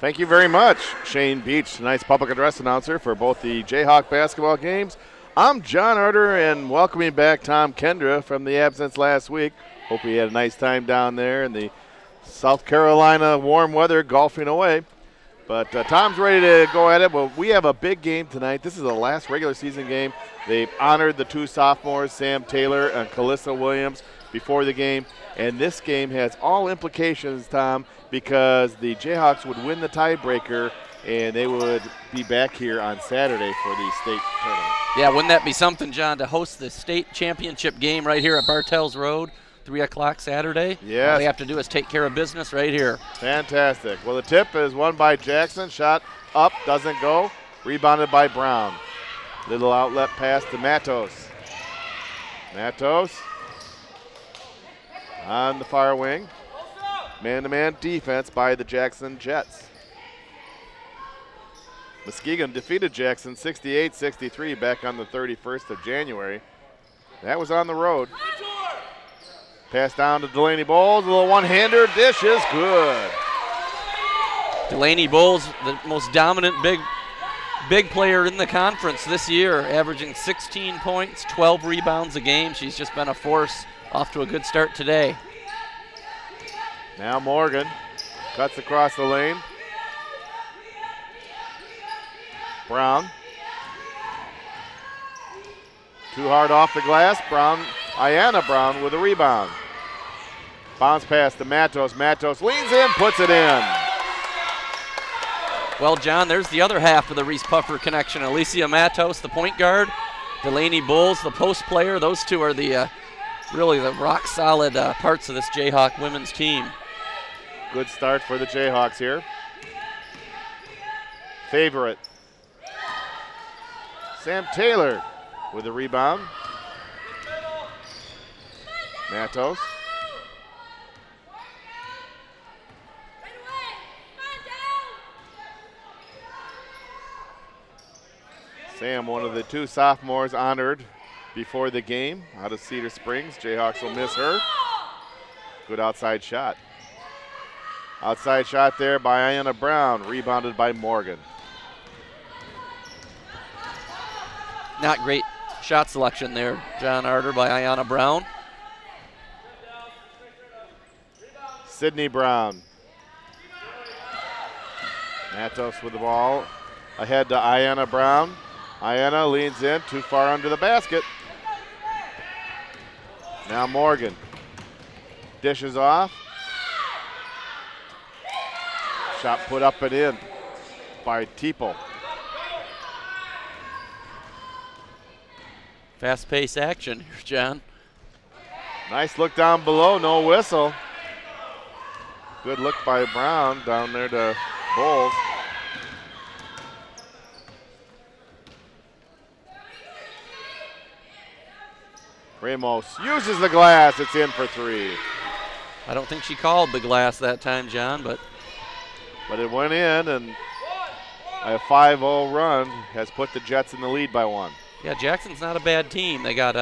Thank you very much, Shane Beach, tonight's public address announcer for both the Jayhawk basketball games. I'm John Arter, and welcoming back Tom Kendra from the absence last week. Hope he had a nice time down there in the South Carolina warm weather golfing away. But Tom's ready to go at it. Well, we have a big game tonight. This is the last regular season game. They've honored the two sophomores, Sam Taylor and Calissa Williams, before the game. And this game has all implications, Tom, because the Jayhawks would win the tiebreaker and they would be back here on Saturday for the state tournament. Yeah, wouldn't that be something, John, to host the state championship game right here at Bartels Road, 3 o'clock Saturday? Yes. All they have to do is take care of business right here. Fantastic. Well, the tip is won by Jackson. Shot up, doesn't go. Rebounded by Brown. Little outlet pass to Matos. Matos on the far wing. Man-to-man defense by the Jackson Jets. Muskegon defeated Jackson 68-63 back on the 31st of January. That was on the road. Pass down to Delaney Bowles. A little one-hander. Dish is good. Delaney Bowles, the most dominant big player in the conference this year, averaging 16 points, 12 rebounds a game. She's just been a force. Off to a good start today. Now Morgan cuts across the lane. Brown. Too hard off the glass. Ayanna Brown with a rebound. Bounce pass to Matos. Matos leans in, puts it in. Well, John, there's the other half of the Reese Puffer connection. Alicia Matos, the point guard. Delaney Bowles, the post player. Those two are the really the rock-solid parts of this Jayhawk women's team. Good start for the Jayhawks here. Favorite. Sam Taylor with a rebound. Matos. Sam, one of the two sophomores honored before the game out of Cedar Springs. Jayhawks will miss her. Good outside shot. Outside shot there by Ayanna Brown, rebounded by Morgan. Not great shot selection there, John Arter, by Ayanna Brown. Sydney Brown. Matos with the ball. Ahead to Ayanna Brown. Ayanna leans in, too far under the basket. Now Morgan. Dishes off. Shot put up and in by Teeple. Fast-paced action here, John. Nice look down below, no whistle. Good look by Brown down there to Bowles. Ramos uses the glass. It's in for three. I don't think she called the glass that time, John, but it went in, and a 5-0 run has put the Jets in the lead by one. yeah, Jackson's not a bad team. They got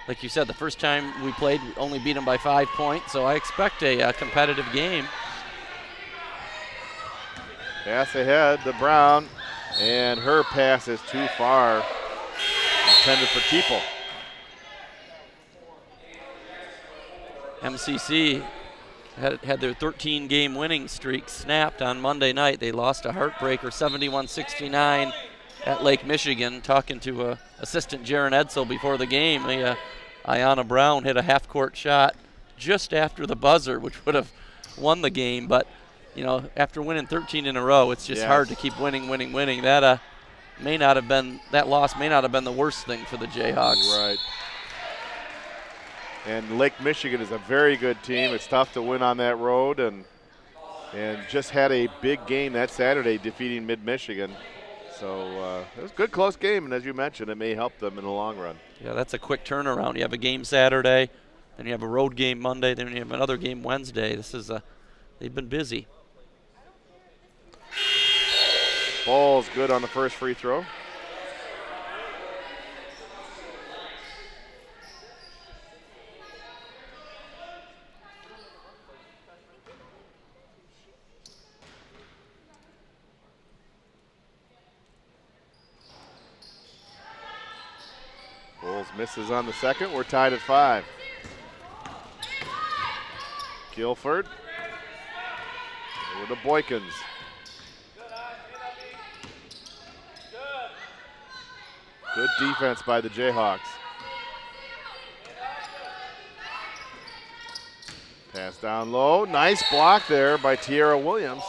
like you said, the first time we played, we only beat them by 5 points, so I expect a competitive game. Pass ahead to Brown, and her pass is too far. Intended for Teeple. MCC had their 13-game winning streak snapped on Monday night. They lost a heartbreaker 71-69 at Lake Michigan. Talking to assistant Jaron Edsel before the game, Ayanna Brown hit a half-court shot just after the buzzer, which would have won the game. But, you know, after winning 13 in a row, it's just hard to keep winning. That loss may not have been the worst thing for the Jayhawks. Right. And Lake Michigan is a very good team. It's tough to win on that road, and just had a big game that Saturday defeating Mid-Michigan. So it was a good close game, and as you mentioned, it may help them in the long run. Yeah, that's a quick turnaround. You have a game Saturday, then you have a road game Monday, then you have another game Wednesday. They've been busy. Ball's good on the first free throw. Bulls misses on the second. We're tied at 5. Guilford over to Boykins. Good defense by the Jayhawks. Pass down low. Nice block there by Tiara Williams.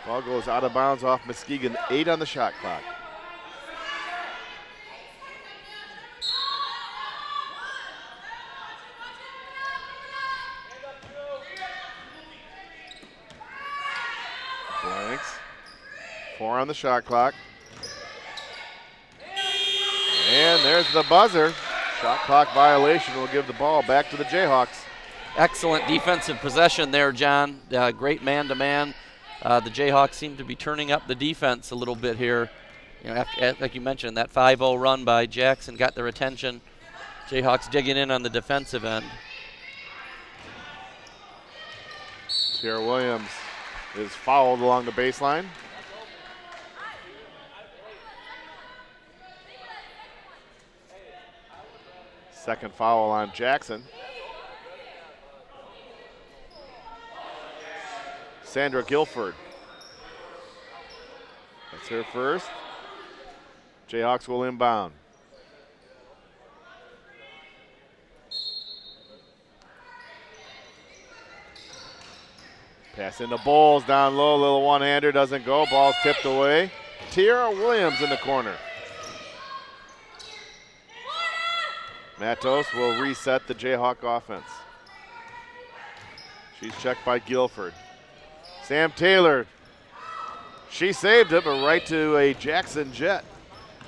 Ball goes out of bounds off Muskegon. 8 on the shot clock. Blanks. 4 on the shot clock. And there's the buzzer. Shot clock violation will give the ball back to the Jayhawks. Excellent defensive possession there, John. Great man-to-man. The Jayhawks seem to be turning up the defense a little bit here. You know, like you mentioned, that 5-0 run by Jackson got their attention. Jayhawks digging in on the defensive end. Tiara Williams is fouled along the baseline. Second foul on Jackson. Sandra Guilford. That's her first. Jayhawks will inbound. Pass into Bowles, down low, little one-hander, doesn't go. Ball's tipped away. Tiara Williams in the corner. Matos will reset the Jayhawk offense. She's checked by Guilford. Sam Taylor, she saved it, but right to a Jackson Jet.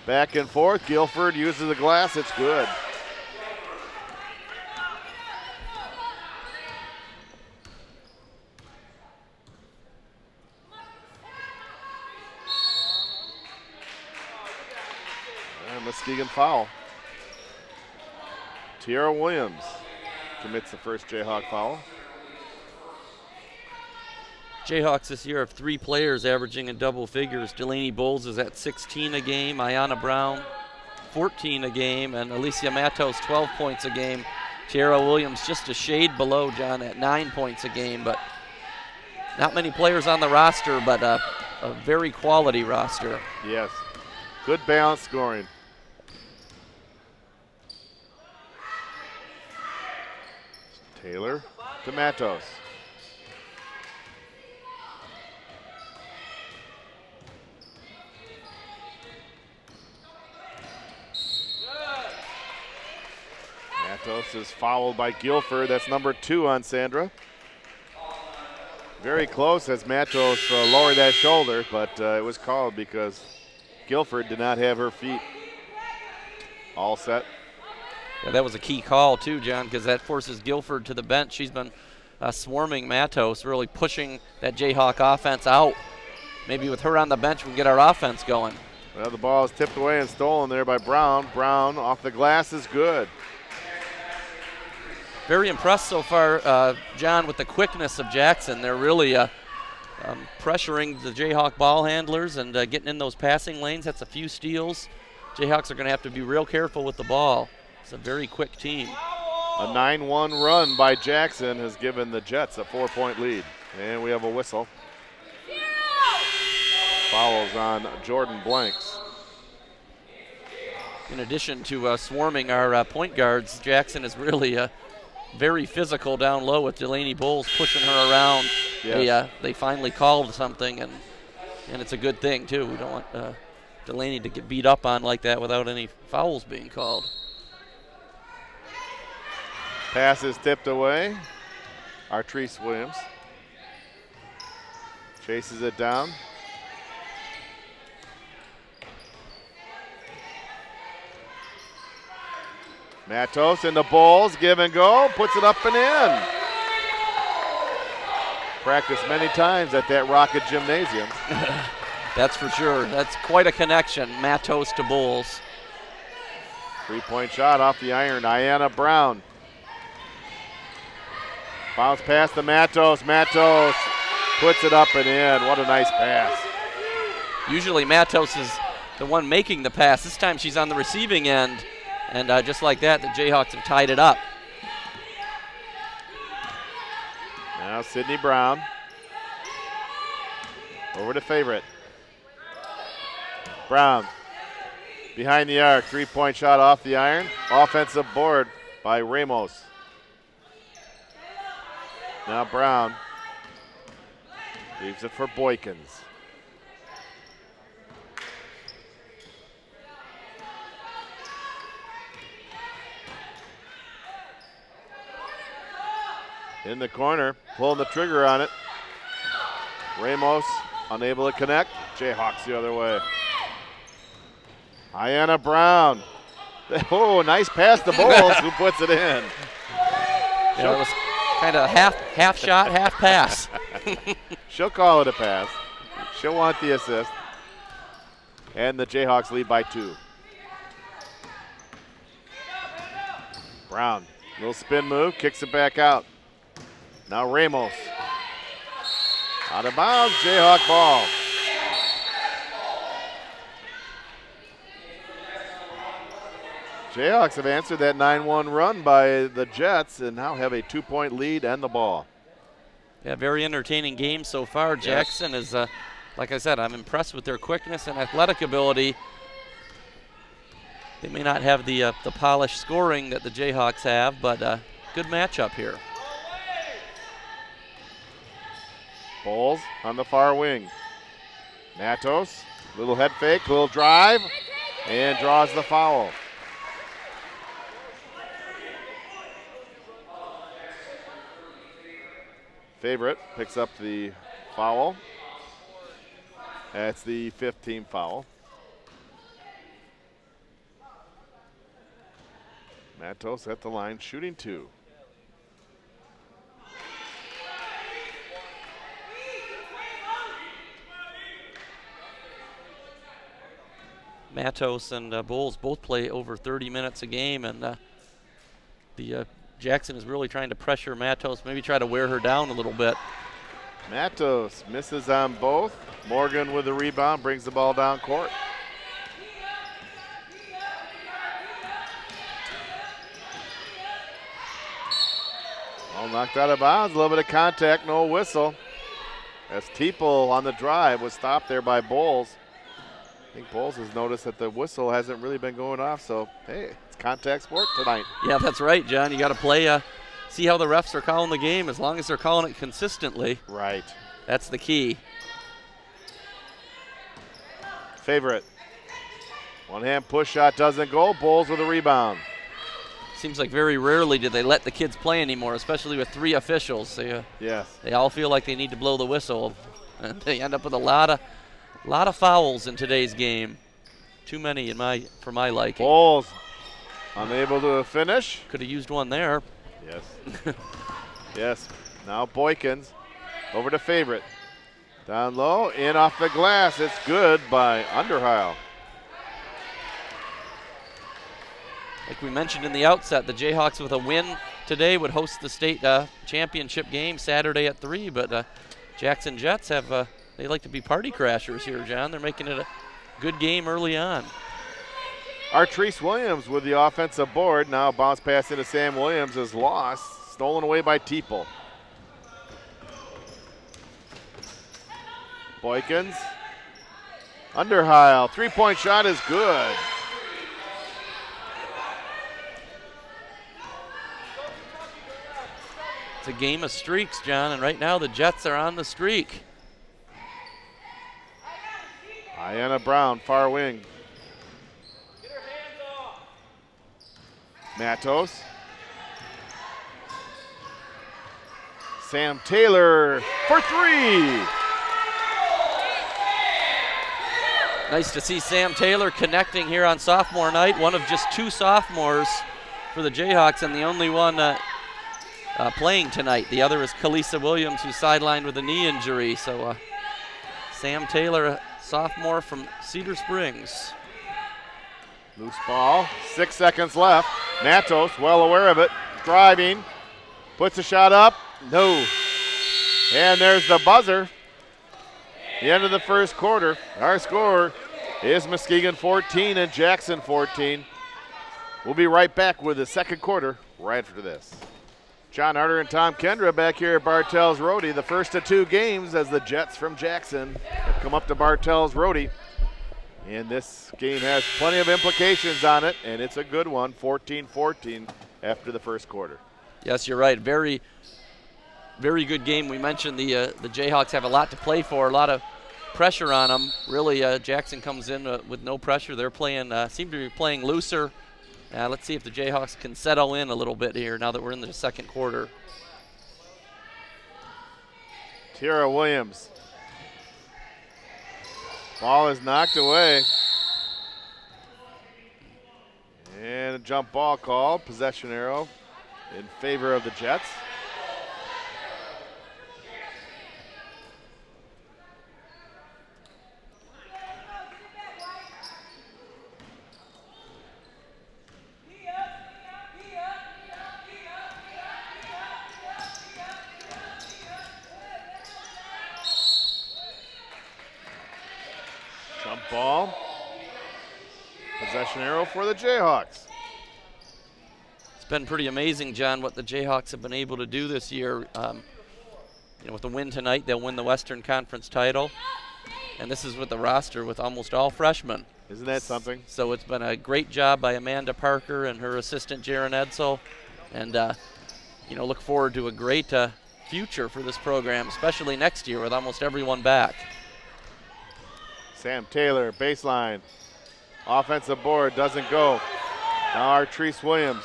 Back and forth, Guilford uses the glass, it's good. And Muskegon foul. Tiara Williams commits the first Jayhawk foul. Jayhawks this year have 3 players averaging in double figures. Delaney Bowles is at 16 a game, Ayanna Brown 14 a game, and Alicia Matos 12 points a game. Tiara Williams just a shade below, John, at 9 points a game, but not many players on the roster, but a very quality roster. Yes, good balanced scoring. Taylor to Matos. Matos is fouled by Guilford. That's number 2 on Sandra. Very close as Matos lowered that shoulder, but it was called because Guilford did not have her feet all set. Yeah, that was a key call too, John, because that forces Guilford to the bench. She's been swarming Matos, really pushing that Jayhawk offense out. Maybe with her on the bench, we can get our offense going. Well, the ball is tipped away and stolen there by Brown. Brown off the glass is good. Very impressed so far, John, with the quickness of Jackson. They're really pressuring the Jayhawk ball handlers and getting in those passing lanes. That's a few steals. Jayhawks are going to have to be real careful with the ball. It's a very quick team. A 9-1 run by Jackson has given the Jets a 4-point lead. And we have a whistle. Fouls on Jordan Blanks. In addition to swarming our point guards, Jackson is really very physical down low with Delaney Bowles pushing her around. Yes. They finally called something, and it's a good thing, too. We don't want Delaney to get beat up on like that without any fouls being called. Pass is tipped away. Artrice Williams chases it down. Matos in the Bowles, give and go, puts it up and in. Practiced many times at that Rocket Gymnasium. That's for sure. That's quite a connection, Matos to Bowles. 3-point shot off the iron, Ayanna Brown. Bounce pass to Matos. Matos puts it up and in. What a nice pass. Usually Matos is the one making the pass. This time she's on the receiving end, and just like that, the Jayhawks have tied it up. Now Sydney Brown. Over to Favorite. Brown behind the arc, 3-point shot off the iron. Offensive board by Ramos. Now Brown leaves it for Boykins. In the corner, pulling the trigger on it. Ramos unable to connect. Jayhawks the other way. Ayanna Brown. Oh, nice pass to Bowles, who puts it in. Yeah, it was kind of half shot, half pass. She'll call it a pass. She'll want the assist. And the Jayhawks lead by 2. Brown, little spin move, kicks it back out. Now Ramos. Out of bounds, Jayhawk ball. Jayhawks have answered that 9-1 run by the Jets and now have a 2-point lead and the ball. Yeah, very entertaining game so far. Yes. Jackson is, like I said, I'm impressed with their quickness and athletic ability. They may not have the polished scoring that the Jayhawks have, but good matchup here. Bowles on the far wing. Matos, little head fake, little drive, and draws the foul. Favorite picks up the foul. That's the 5th team foul. Matos at the line, shooting 2. Matos and Bowles both play over 30 minutes a game, and the Jackson is really trying to pressure Matos, maybe try to wear her down a little bit. Matos misses on both. Morgan with the rebound, brings the ball down court. All knocked out of bounds, a little bit of contact, no whistle. As Teeple on the drive was stopped there by Bowles. I think Bowles has noticed that the whistle hasn't really been going off, so hey, it's contact sport tonight. Yeah, that's right, John. You got to play, see how the refs are calling the game. As long as they're calling it consistently, Right. that's the key. Favorite. One hand push shot doesn't go. Bowles with a rebound. Seems like very rarely do they let the kids play anymore, especially with 3 officials. Yes. They all feel like they need to blow the whistle, and they end up with a lot of fouls in today's game. Too many for my liking. Bowles unable to finish. Could have used one there. Yes. Yes. Now Boykins over to Favorite. Down low, in off the glass. It's good by Underheil. Like we mentioned in the outset, the Jayhawks with a win today would host the state championship game Saturday at 3, but Jackson Jets have they like to be party crashers here, John. They're making it a good game early on. Artrice Williams with the offensive board. Now bounce pass into Sam Williams is lost. Stolen away by Teeple. Boykins. Underheil. 3-point shot is good. It's a game of streaks, John, and right now the Jets are on the streak. Ayanna Brown, far wing. Matos. Sam Taylor for 3. Nice to see Sam Taylor connecting here on sophomore night, one of just 2 sophomores for the Jayhawks and the only one playing tonight. The other is Kalisa Williams, who's sidelined with a knee injury. So Sam Taylor, a sophomore from Cedar Springs. Loose ball, 6 seconds left. Matos, well aware of it, driving, puts a shot up, no. And there's the buzzer. The end of the first quarter. Our score, is Muskegon 14 and Jackson 14. We'll be right back with the second quarter right after this. John Harder and Tom Kendra back here at Bartels Rhodey. The first of two games as the Jets from Jackson have come up to Bartels Rhodey. And this game has plenty of implications on it, and it's a good one, 14-14 after the first quarter. Yes, you're right. Very, very good game. We mentioned the Jayhawks have a lot to play for, a lot of pressure on them. Really, Jackson comes in with no pressure. They're playing, seem to be playing looser. Let's see if the Jayhawks can settle in a little bit here now that we're in the second quarter. Tierra Williams. Ball is knocked away. And a jump ball call, possession arrow in favor of the Jets. Jump ball. Possession arrow for the Jayhawks. It's been pretty amazing, John, what the Jayhawks have been able to do this year. With the win tonight, they'll win the Western Conference title. And this is with the roster with almost all freshmen. Isn't that something? So it's been a great job by Amanda Parker and her assistant, Jaron Edsel. And, look forward to a great future for this program, especially next year with almost everyone back. Sam Taylor, baseline. Offensive board doesn't go. Now Artrice Williams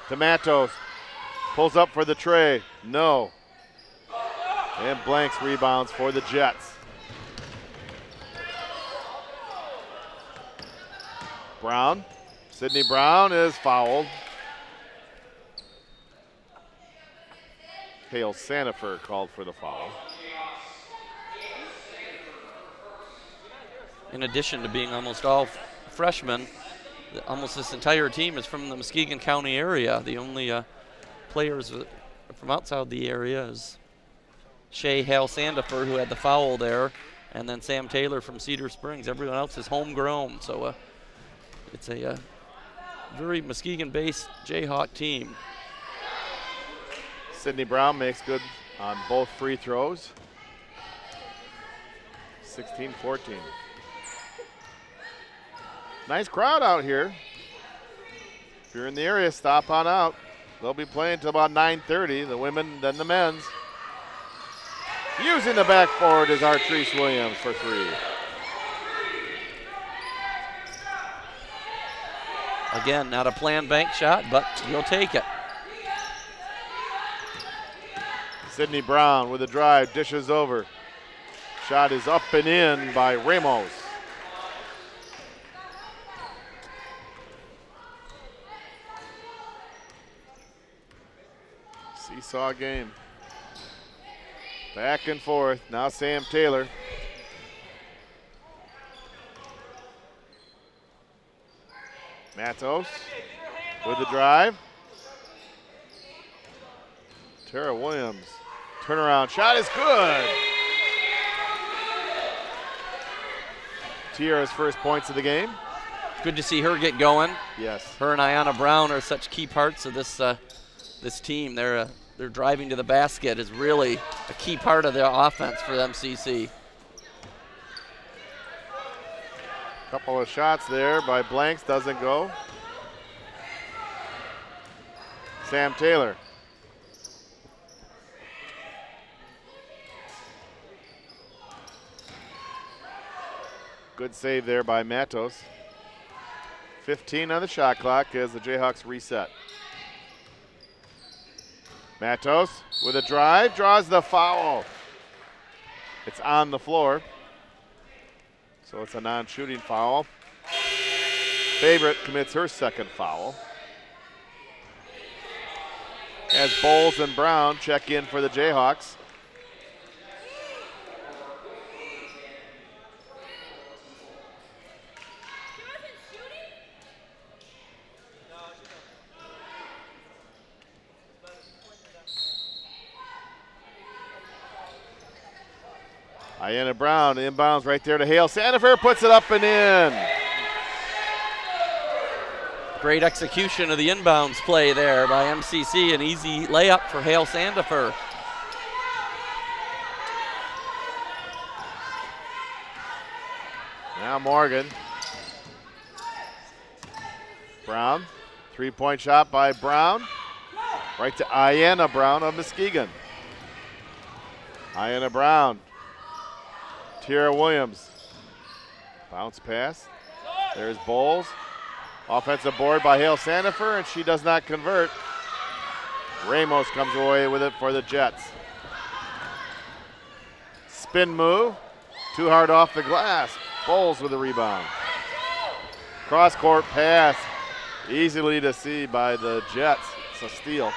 to Matos. Pulls up for the tray. No. And Blanks rebounds for the Jets. Brown. Sydney Brown is fouled. Hale Sandifer called for the foul. In addition to being almost all freshmen, almost this entire team is from the Muskegon County area. The only players from outside the area is Shea Hale Sandifer, who had the foul there, and then Sam Taylor from Cedar Springs. Everyone else is homegrown, so it's a very Muskegon-based Jayhawk team. Sydney Brown makes good on both free throws. 16-14. Nice crowd out here. If you're in the area, stop on out. They'll be playing till about 9:30, the women, then the men's. Using the backboard is Artrice Williams for three. Again, not a planned bank shot, but you'll take it. Sydney Brown with a drive, dishes over. Shot is up and in by Ramos. Seesaw game. Back and forth. Now Sam Taylor. Matos with the drive. Tara Williams. Turnaround shot is good. Tierra's first points of the game. Good to see her get going. Yes. Her and Ayanna Brown are such key parts of this team. They're driving to the basket is really a key part of their offense for MCC. Couple of shots there by Blanks, doesn't go. Sam Taylor. Good save there by Matos. 15 on the shot clock as the Jayhawks reset. Matos with a drive, draws the foul. It's on the floor. So it's a non-shooting foul. Favorite commits her second foul. As Bowles and Brown check in for the Jayhawks. Ayanna Brown inbounds right there to Hale Sandifer, puts it up and in. Great execution of the inbounds play there by MCC. An easy layup for Hale Sandifer. Now Morgan. Brown. 3-point shot by Brown. Right to Ayanna Brown of Muskegon. Ayanna Brown. Tierra Williams. Bounce pass. There's Bowles. Offensive board by Hale Sandifer, and she does not convert. Ramos comes away with it for the Jets. Spin move. Too hard off the glass. Bowles with the rebound. Cross-court pass. Easily to see by the Jets. It's a steal.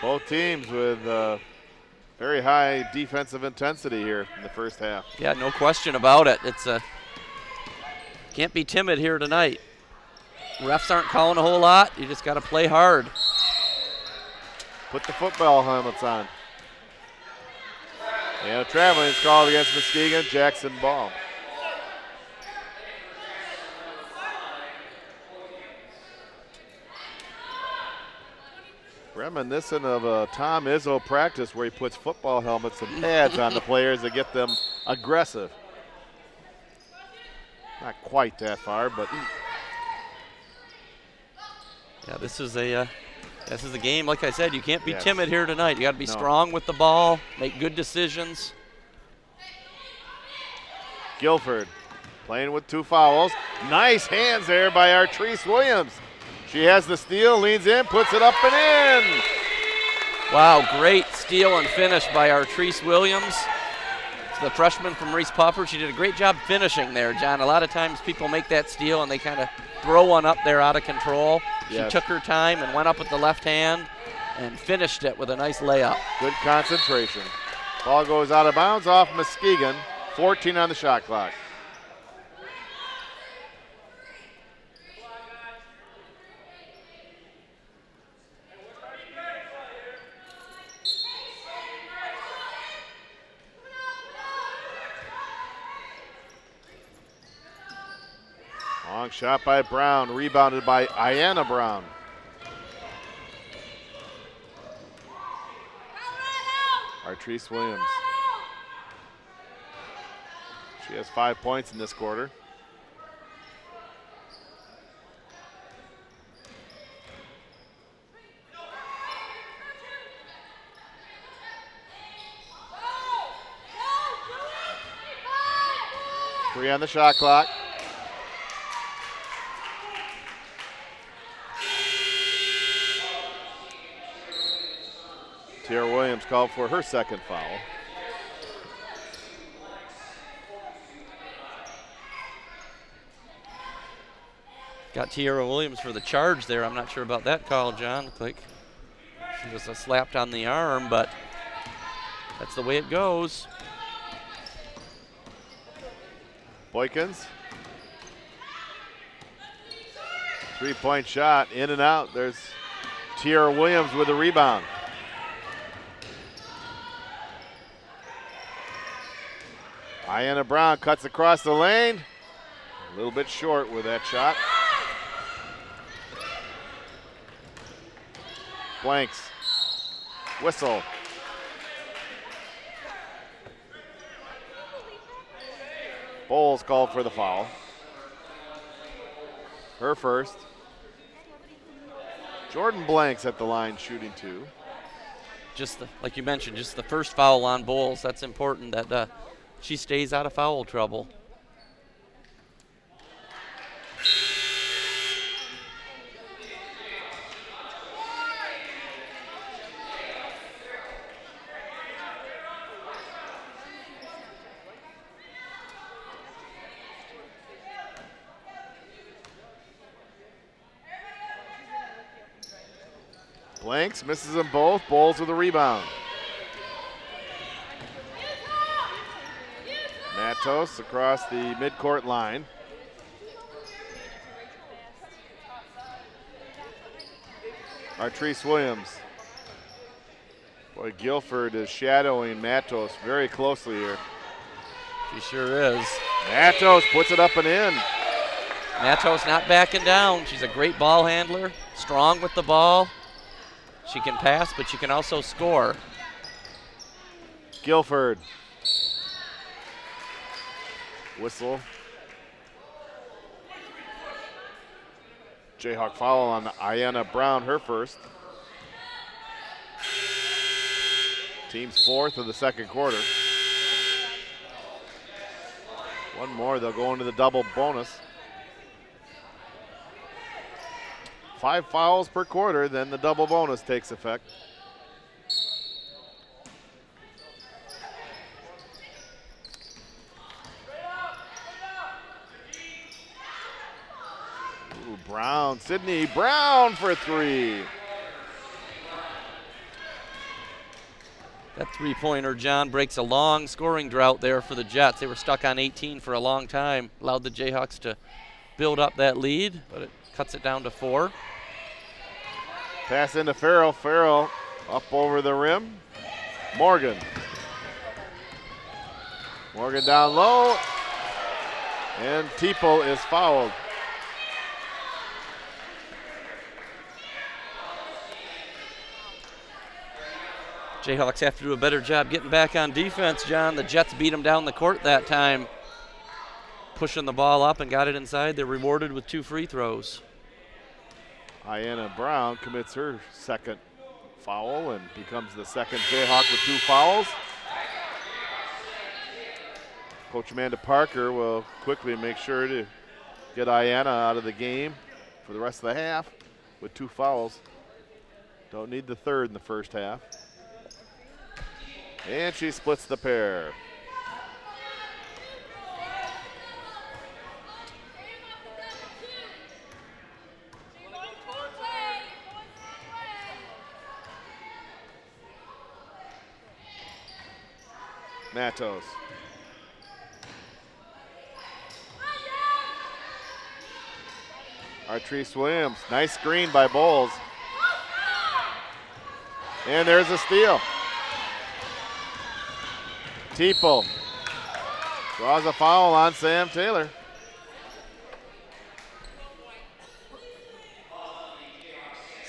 Both teams with very high defensive intensity here in the first half. Yeah, no question about it. It's can't be timid here tonight. Refs aren't calling a whole lot. You just got to play hard. Put the football helmets on. And a traveling is called against Muskegon. Jackson ball. Reminiscent of a Tom Izzo practice where he puts football helmets and pads on the players to get them aggressive. Not quite that far, but yeah, this is a game. Like I said, you can't be timid here tonight. You got to be strong with the ball, make good decisions. Guilford playing with 2 fouls. Nice hands there by Artrice Williams. She has the steal, leans in, puts it up and in. Wow, great steal and finish by Artrice Williams. The freshman from Reese Puffer. She did a great job finishing there, John. A lot of times people make that steal and they kind of throw one up there out of control. She took her time and went up with the left hand and finished it with a nice layup. Good concentration. Ball goes out of bounds off Muskegon. 14 on the shot clock. Long shot by Brown, rebounded by Ayanna Brown. Artrice Williams. She has 5 points in this quarter. Three on the shot clock. Tierra Williams called for her second foul. Got Tierra Williams for the charge there. I'm not sure about that call, John. Looked like she was slapped on the arm, but that's the way it goes. Boykins. 3-point shot, in and out. There's Tierra Williams with the rebound. Ayanna Brown cuts across the lane. A little bit short with that shot. Blanks. Whistle. Bowles called for the foul. Her first. Jordan Blanks at the line shooting 2. Just like you mentioned, just the first foul on Bowles. That's important that she stays out of foul trouble. Blanks misses them both. Bowles with a rebound. Matos across the midcourt line. Artrice Williams. Boy, Guilford is shadowing Matos very closely here. She sure is. Matos puts it up and in. Matos not backing down. She's a great ball handler, strong with the ball. She can pass, but she can also score. Guilford. Whistle. Jayhawk foul on Ayanna Brown, her first. Team's fourth of the second quarter. One more, they'll go into the double bonus. 5 fouls per quarter, then the double bonus takes effect. Ooh, Brown, Sydney Brown for 3. That three-pointer, John, breaks a long scoring drought there for the Jets. They were stuck on 18 for a long time, allowed the Jayhawks to build up that lead, but it cuts it down to 4. Pass into Farrell. Farrell up over the rim. Morgan. Morgan down low. And Teeple is fouled. Jayhawks have to do a better job getting back on defense, John. The Jets beat them down the court that time, pushing the ball up and got it inside. They're rewarded with 2 free throws. Ayanna Brown commits her second foul and becomes the second Jayhawk with 2 fouls. Coach Amanda Parker will quickly make sure to get Ayanna out of the game for the rest of the half with 2 fouls. Don't need the third in the first half. And she splits the pair. Matos. Artrice Williams, nice screen by Bowles. And there's a steal. Teeple draws a foul on Sam Taylor.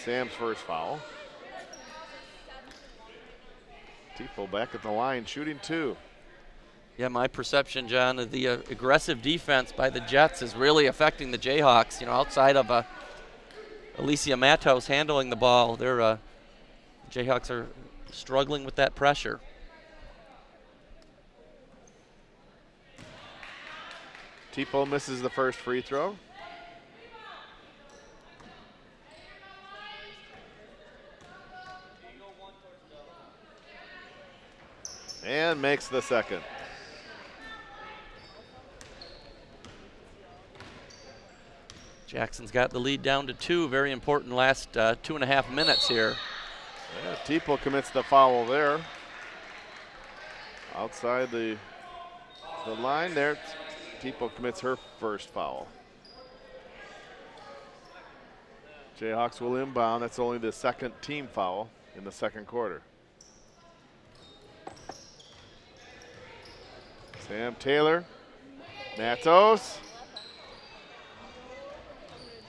Sam's first foul. Teeple back at the line, shooting 2. Yeah, my perception, John, of the aggressive defense by the Jets is really affecting the Jayhawks. You know, outside of Alicia Matos handling the ball, their Jayhawks are struggling with that pressure. Teeple misses the first free throw. And makes the second. Jackson's got the lead down to 2. Very important last 2.5 minutes here. Yeah, Teeple commits the foul there. Outside the line there, Teeple commits her first foul. Jayhawks will inbound. That's only the second team foul in the second quarter. Sam Taylor, Matos.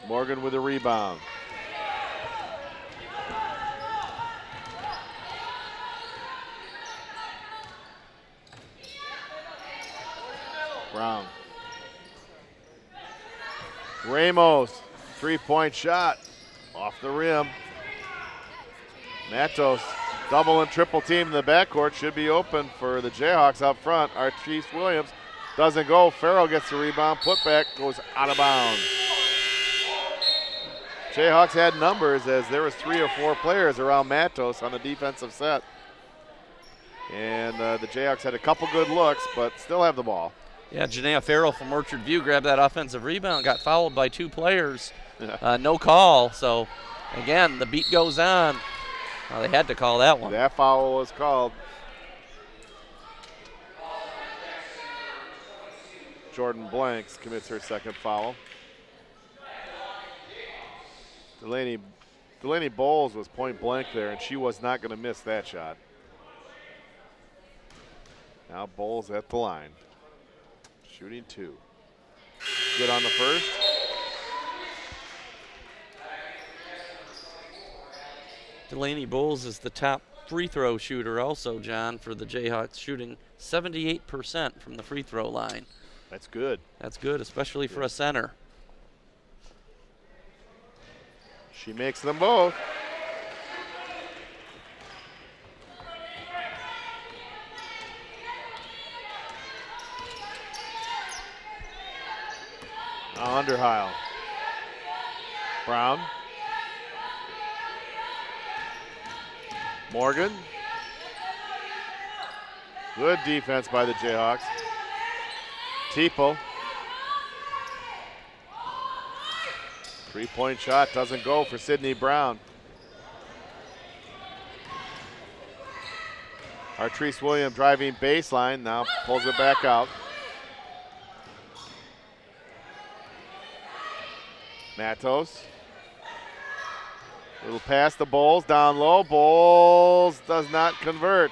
Morgan with a rebound. Brown. Ramos, 3-point shot off the rim. Matos, double and triple team in the backcourt, should be open for the Jayhawks up front. Artrice Williams doesn't go. Farrell gets the rebound. Putback goes out of bounds. Jayhawks had numbers as there was 3 or 4 players around Matos on the defensive set. And the Jayhawks had a couple good looks, but still have the ball. Yeah, Janaea Farrell from Orchard View grabbed that offensive rebound, got fouled by 2 players. No call, so again, the beat goes on. Well, they had to call that one. That foul was called. Jordan Blanks commits her second foul. Delaney Delaney Bowles was point blank there, and she was not going to miss that shot. Now Bowles at the line. Shooting 2. Good on the first. Delaney Bowles is the top free throw shooter also, John, for the Jayhawks, shooting 78% from the free throw line. That's good. That's good, especially for a center. She makes them both. Now Underheil. Brown. Morgan. Good defense by the Jayhawks. Teeple. 3-point shot doesn't go for Sydney Brown. Artrice Williams driving baseline, now pulls it back out. Matos. Little pass to Bowles, down low. Bowles does not convert.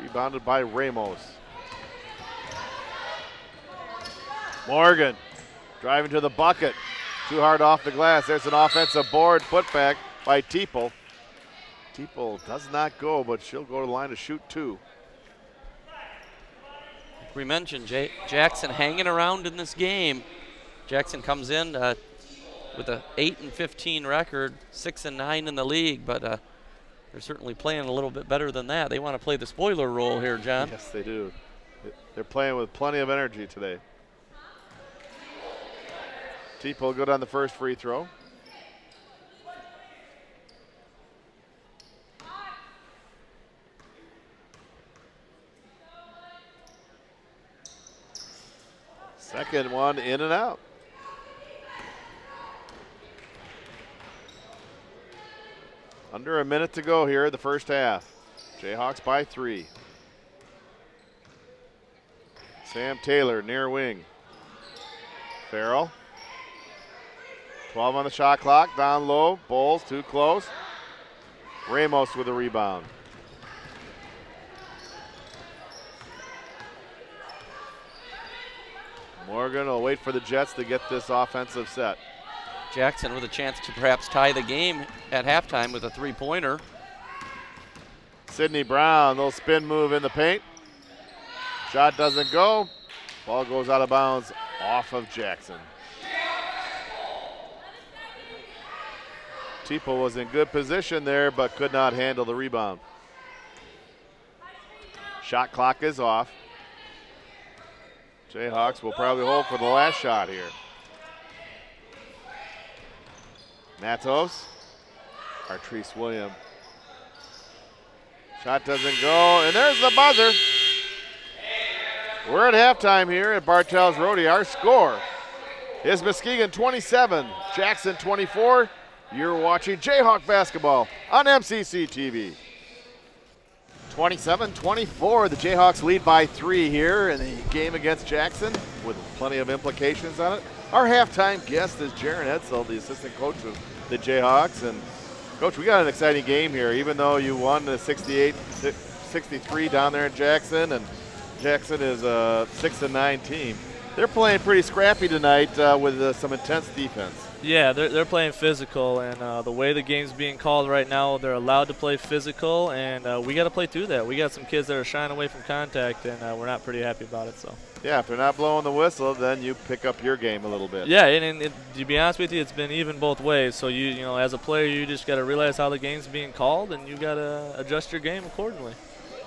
Rebounded by Ramos. Morgan driving to the bucket. Too hard off the glass. There's an offensive board putback by Teeple. Teeple does not go, but she'll go to the line to shoot 2. We mentioned Jackson hanging around in this game. Jackson comes in with a 8-15 record, 6-9 in the league, but they're certainly playing a little bit better than that. They want to play the spoiler role here, John. Yes, they do. They're playing with plenty of energy today. Teeple good on the first free throw. Second one in and out. Under a minute to go here in the first half. Jayhawks by 3. Sam Taylor near wing. Farrell. 12 on the shot clock, down low. Bowles too close. Ramos with a rebound. Morgan will wait for the Jets to get this offensive set. Jackson with a chance to perhaps tie the game at halftime with a 3-pointer. Sydney Brown, little spin move in the paint. Shot doesn't go. Ball goes out of bounds off of Jackson. Teeple was in good position there, but could not handle the rebound. Shot clock is off. Jayhawks will probably hold for the last shot here. Matos. Artrice Williams. Shot doesn't go, and there's the buzzer. We're at halftime here at Bartels Roadie. Our score is Muskegon 27, Jackson 24. You're watching Jayhawk basketball on MCC TV. 27-24, the Jayhawks lead by 3 here in the game against Jackson with plenty of implications on it. Our halftime guest is Jaren Edsall, the assistant coach of the Jayhawks. And Coach, we got an exciting game here, even though you won the 68-63 down there in Jackson, and Jackson is a 6-9 team. They're playing pretty scrappy tonight with some intense defense. Yeah, they're playing physical, and the way the game's being called right now, they're allowed to play physical, and we got to play through that. We got some kids that are shying away from contact, and we're not pretty happy about it. So. Yeah, if they're not blowing the whistle, then you pick up your game a little bit. Yeah, and to be honest with you, it's been even both ways. So you know, as a player, you just got to realize how the game's being called, and you got to adjust your game accordingly.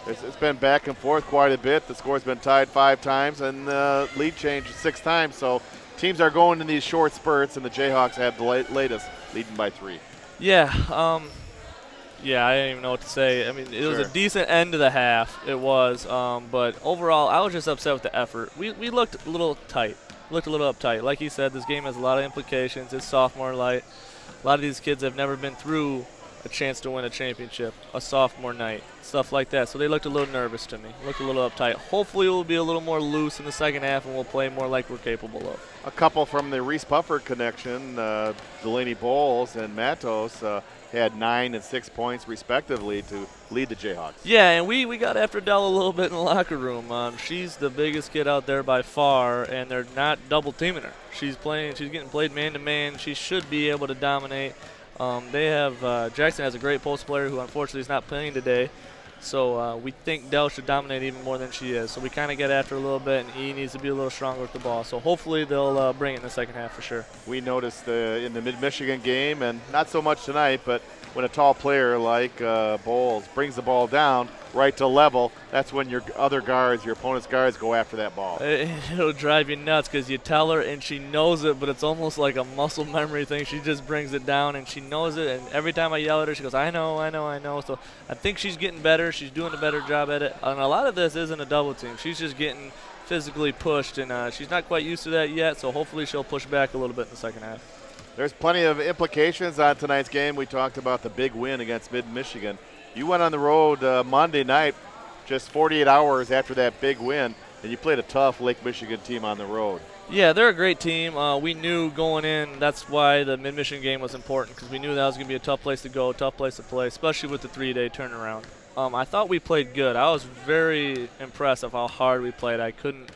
It's been back and forth quite a bit. The score's been tied 5 times, and the lead changed 6 times. So teams are going in these short spurts, and the Jayhawks have the latest, leading by 3. Yeah, yeah, I didn't even know what to say. I mean, it was a decent end of the half. It was, but overall, I was just upset with the effort. We looked a little tight. Looked a little uptight. Like you said, this game has a lot of implications. It's sophomore light. A lot of these kids have never been through a chance to win a championship, a sophomore night, stuff like that. So they looked a little nervous to me, looked a little uptight. Hopefully we'll be a little more loose in the second half and we'll play more like we're capable of. A couple from the Reese Pufford connection, Delaney Bowles and Matos, had 9 and 6 points respectively to lead the Jayhawks. Yeah, and we got after Dell a little bit in the locker room. She's the biggest kid out there by far, and they're not double teaming her. She's getting played man to man. She should be able to dominate. They have Jackson has a great post player who unfortunately is not playing today. So we think Dell should dominate even more than she is. So we kind of get after a little bit, and E needs to be a little stronger with the ball. So hopefully they'll bring it in the second half for sure. We noticed in the Mid-Michigan game, and not so much tonight, but when a tall player like Bowles brings the ball down right to level, that's when your other guards, your opponent's guards, go after that ball. It'll drive you nuts because you tell her and she knows it, but it's almost like a muscle memory thing. She just brings it down and she knows it, and every time I yell at her, she goes, I know. So I think she's getting better. She's doing a better job at it. And a lot of this isn't a double team. She's just getting physically pushed, and she's not quite used to that yet, so hopefully she'll push back a little bit in the second half. There's plenty of implications on tonight's game. We talked about the big win against Mid-Michigan. You went on the road Monday night, just 48 hours after that big win, and you played a tough Lake Michigan team on the road. Yeah, they're a great team. We knew going in, that's why the Mid-Michigan game was important, because we knew that was going to be a tough place to go, tough place to play, especially with the 3-day turnaround. I thought we played good. I was very impressed of how hard we played. I couldn't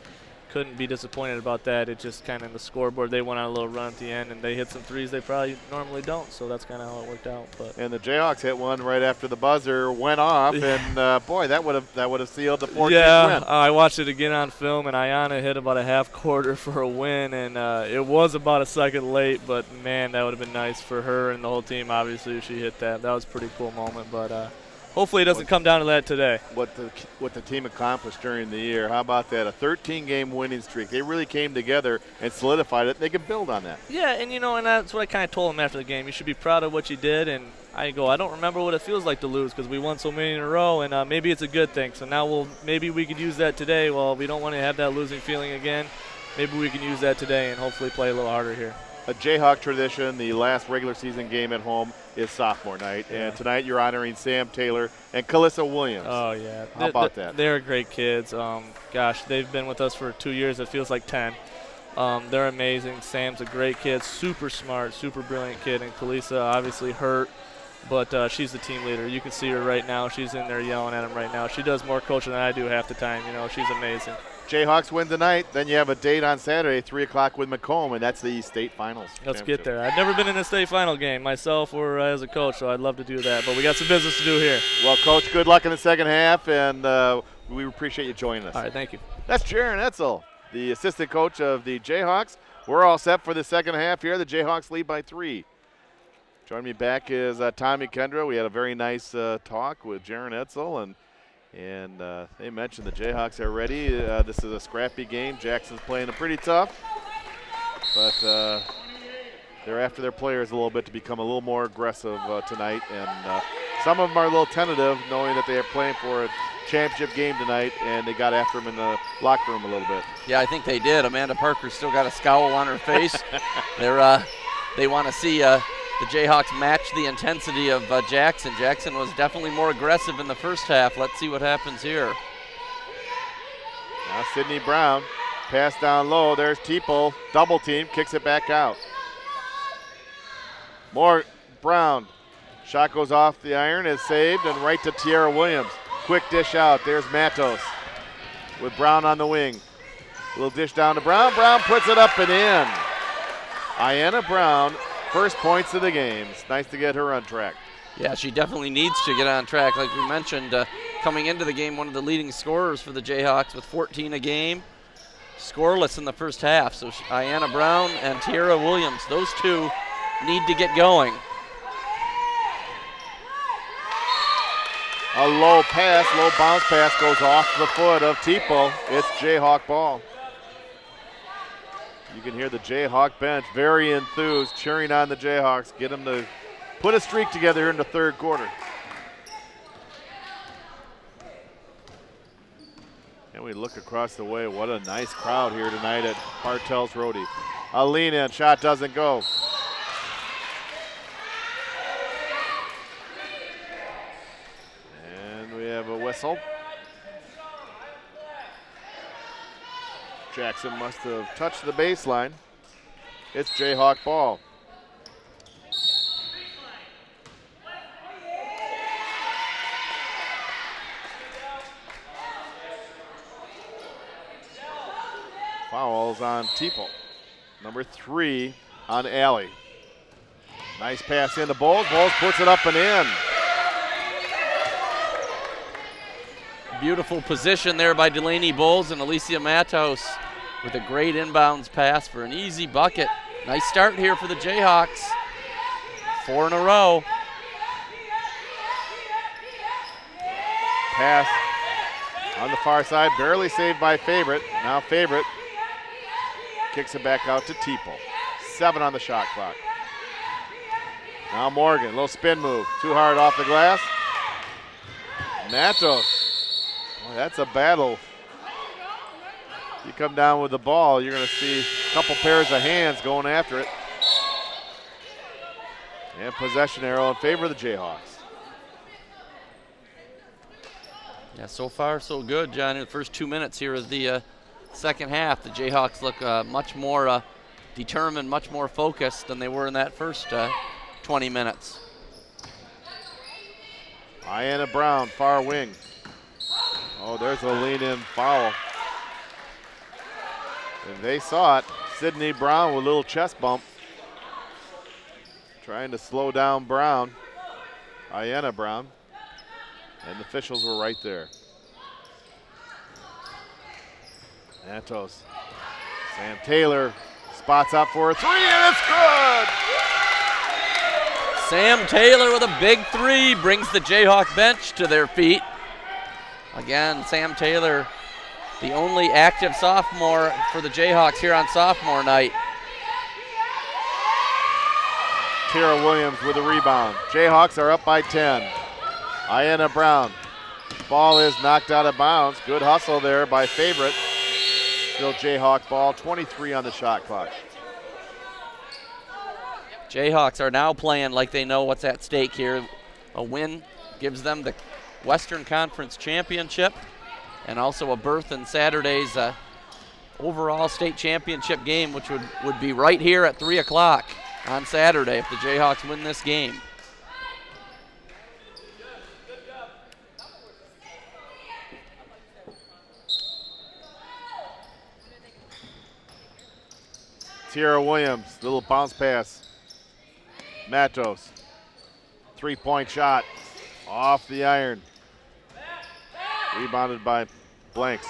be disappointed about that. It just kind of in the scoreboard, they went on a little run at the end, and they hit some threes they probably normally don't, so that's kind of how it worked out. But and the Jayhawks hit one right after the buzzer went off, and boy, that would have sealed the 14th win. I watched it again on film, and Ayanna hit about a half quarter for a win, and it was about a second late, but man, that would have been nice for her and the whole team, obviously, if she hit that. That was a pretty cool moment, but hopefully it doesn't come down to that today. What the team accomplished during the year, how about that? A 13-game winning streak. They really came together and solidified it. They could build on that. Yeah, and and that's what I kind of told them after the game. You should be proud of what you did, and I don't remember what it feels like to lose because we won so many in a row, and maybe it's a good thing. So now maybe we could use that today. Well, we don't want to have that losing feeling again. Maybe we can use that today and hopefully play a little harder here. A Jayhawk tradition, the last regular season game at home is sophomore night, and tonight you're honoring Sam Taylor and Calissa Williams. Oh, yeah. How about that? They're great kids. Gosh, they've been with us for 2 years. It feels like 10. They're amazing. Sam's a great kid, super smart, super brilliant kid, and Calissa obviously hurt, but she's the team leader. You can see her right now. She's in there yelling at him right now. She does more coaching than I do half the time. She's amazing. Jayhawks win tonight. Then you have a date on Saturday, 3 o'clock with Macomb, and that's the state finals. Let's get there. I've never been in a state final game myself or as a coach, so I'd love to do that. But we got some business to do here. Well, Coach, good luck in the second half, and we appreciate you joining us. All right, thank you. That's Jaron Etzel, the assistant coach of the Jayhawks. We're all set for the second half here. The Jayhawks lead by 3. Joining me back is Tommy Kendra. We had a very nice talk with Jaron Etzel, and they mentioned the Jayhawks are ready. This is a scrappy game. Jackson's playing them pretty tough, but they're after their players a little bit to become a little more aggressive tonight. And some of them are a little tentative, knowing that they are playing for a championship game tonight, and they got after them in the locker room a little bit. Yeah, I think they did. Amanda Parker's still got a scowl on her face. They want to see the Jayhawks match the intensity of Jackson. Jackson was definitely more aggressive in the first half. Let's see what happens here. Now Sydney Brown, pass down low. There's Teeple, double team, kicks it back out. More Brown. Shot goes off the iron, is saved, and right to Tiara Williams. Quick dish out. There's Matos with Brown on the wing. Little dish down to Brown. Brown puts it up and in. Ayanna Brown, first points of the game. It's nice to get her on track. Yeah, she definitely needs to get on track. Like we mentioned, coming into the game, one of the leading scorers for the Jayhawks with 14 a game. Scoreless in the first half. So Ayanna Brown and Tiara Williams, those two need to get going. A low pass, low bounce pass goes off the foot of Teeple. It's Jayhawk ball. You can hear the Jayhawk bench very enthused, cheering on the Jayhawks. Get them to put a streak together here in the third quarter. And we look across the way. What a nice crowd here tonight at Bartels Roadie. A lean in, shot doesn't go. whistle. Jackson must have touched the baseline. It's Jayhawk ball. Fouls on Teeple. Number 3 on Alley. Nice pass into Bowles. Bowles puts it up and in. Beautiful position there by Delaney Bowles and Alicia Matos with a great inbounds pass for an easy bucket. Nice start here for the Jayhawks. 4 in a row. Pass on the far side, barely saved by Favorite. Now Favorite kicks it back out to Teeple. 7 on the shot clock. Now Morgan, little spin move. Too hard off the glass. Matos. Boy, that's a battle. You come down with the ball, you're going to see a couple pairs of hands going after it. And possession arrow in favor of the Jayhawks. Yeah, so far so good, John. In the first 2 minutes here of the second half, the Jayhawks look much more determined, much more focused than they were in that first 20 minutes. Ayanna Brown, far wing. Oh, there's a lean-in foul. And they saw it. Sydney Brown with a little chest bump. Trying to slow down Brown. Ayanna Brown. And the officials were right there. Matos. Sam Taylor spots up for a 3, and it's good! Sam Taylor with a big 3 brings the Jayhawk bench to their feet. Again, Sam Taylor, the only active sophomore for the Jayhawks here on sophomore night. Tara Williams with a rebound. Jayhawks are up by 10. Ayanna Brown. Ball is knocked out of bounds. Good hustle there by Favorite. Still Jayhawk ball, 23 on the shot clock. Jayhawks are now playing like they know what's at stake here. A win gives them the Western Conference Championship and also a berth in Saturday's overall state championship game, which would be right here at 3 o'clock on Saturday if the Jayhawks win this game. Tierra Williams, little bounce pass. Matos, 3-point shot off the iron. Rebounded by Blanks.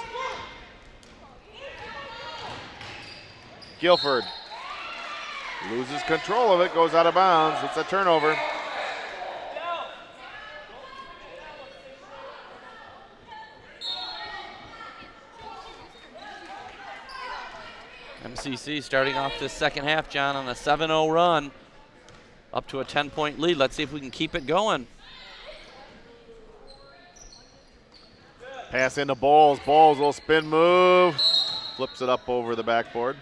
Guilford loses control of it, goes out of bounds. It's a turnover. MCC starting off this second half, John, on a 7-0 run, up to a 10-point lead. Let's see if we can keep it going. Pass into Bowles. Bowles will spin move. Flips it up over the backboard.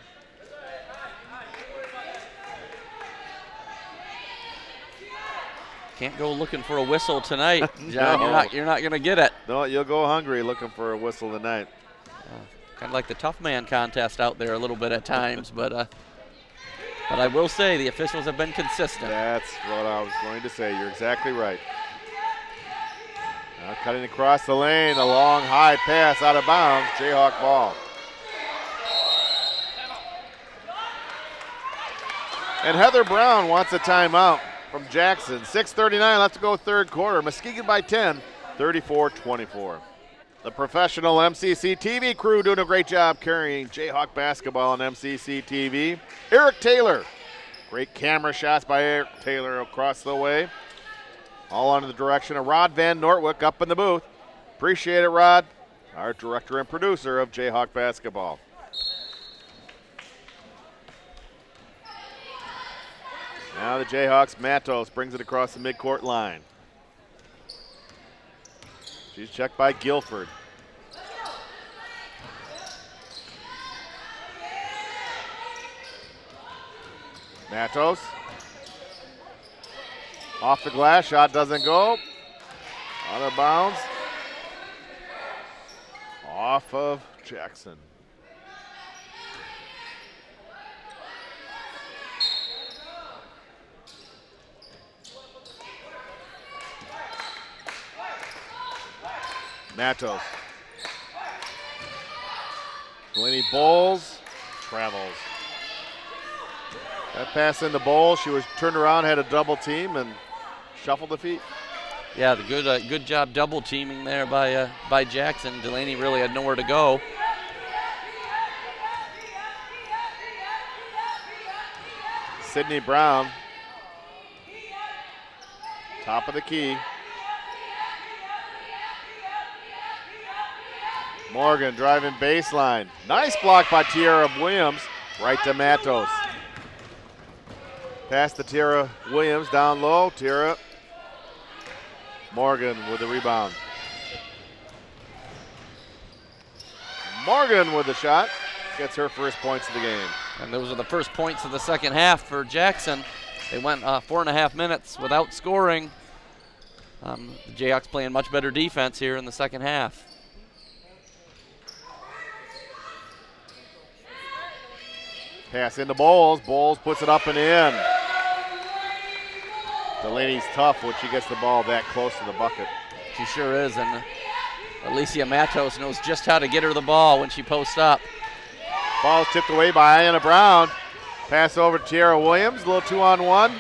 Can't go looking for a whistle tonight, John. No. You're not going to get it. No, you'll go hungry looking for a whistle tonight. Kind of like the tough man contest out there a little bit at times, but I will say the officials have been consistent. That's what I was going to say. You're exactly right. Now cutting across the lane, a long high pass out of bounds. Jayhawk ball. And Heather Brown wants a timeout from Jackson. 6:39 left to go third quarter. Muskegon by 10, 34-24. The professional MCC TV crew doing a great job carrying Jayhawk basketball on MCC TV. Eric Taylor. Great camera shots by Eric Taylor across the way. All under the direction of Rod Van Nortwick up in the booth. Appreciate it, Rod. Our director and producer of Jayhawk basketball. Now the Jayhawks, Matos brings it across the midcourt line. She's checked by Guilford. Matos. Off the glass, shot doesn't go. Out of bounds. Off of Jackson. Matos. Delaney Bowles travels. That pass into Bowles. She was turned around, had a double team, and shuffled the feet. Yeah, the good job double teaming there by Jackson. Delaney really had nowhere to go. Sydney Brown, top of the key. Morgan driving baseline. Nice block by Tiara Williams, right to Matos. Pass to Tiara Williams, down low. Tiara Morgan with the rebound. Morgan with the shot. Gets her first points of the game. And those are the first points of the second half for Jackson. They went 4.5 minutes without scoring. The Jayhawks playing much better defense here in the second half. Pass into Bowles. Bowles puts it up and in. Delaney's tough when she gets the ball that close to the bucket. She sure is, and Alicia Matos knows just how to get her the ball when she posts up. Ball tipped away by Ayanna Brown. Pass over to Tiara Williams, a little 2-on-1.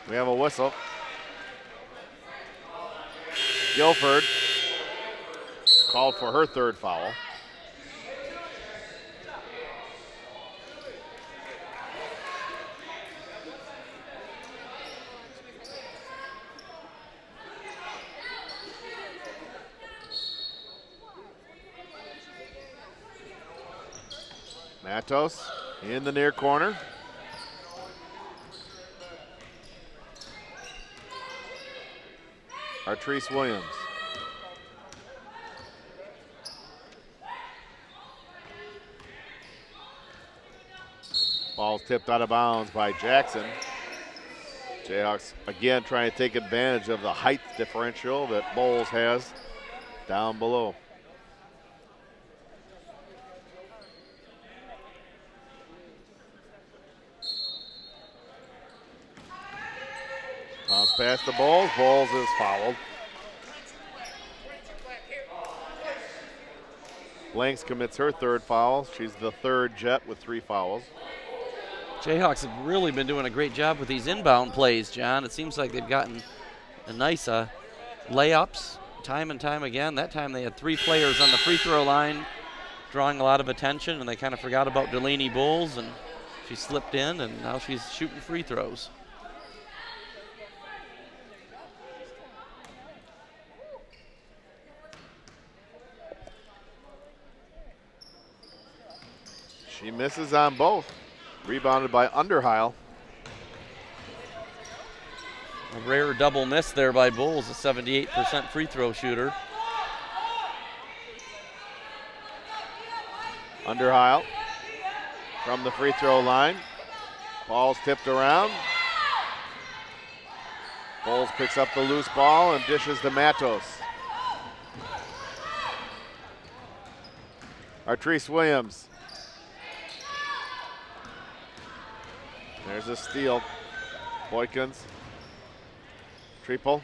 We have a whistle. Guilford called for her third foul. Matos in the near corner. Artrice Williams. Ball's tipped out of bounds by Jackson. Jayhawks again trying to take advantage of the height differential that Bowles has down below. Bounce past the Bowles. Bowles is fouled. Blanks commits her third foul. She's the third Jet with 3 fouls. Jayhawks have really been doing a great job with these inbound plays, John. It seems like they've gotten a nice layups time and time again. That time they had 3 players on the free throw line drawing a lot of attention, and they kind of forgot about Delaney Bowles, and she slipped in, and now she's shooting free throws. She misses on both. Rebounded by Underheil. A rare double miss there by Bowles, a 78% free throw shooter. Underheil from the free throw line. Ball's tipped around. Bowles picks up the loose ball and dishes to Matos. Artrice Williams. There's a steal. Boykins. Triple.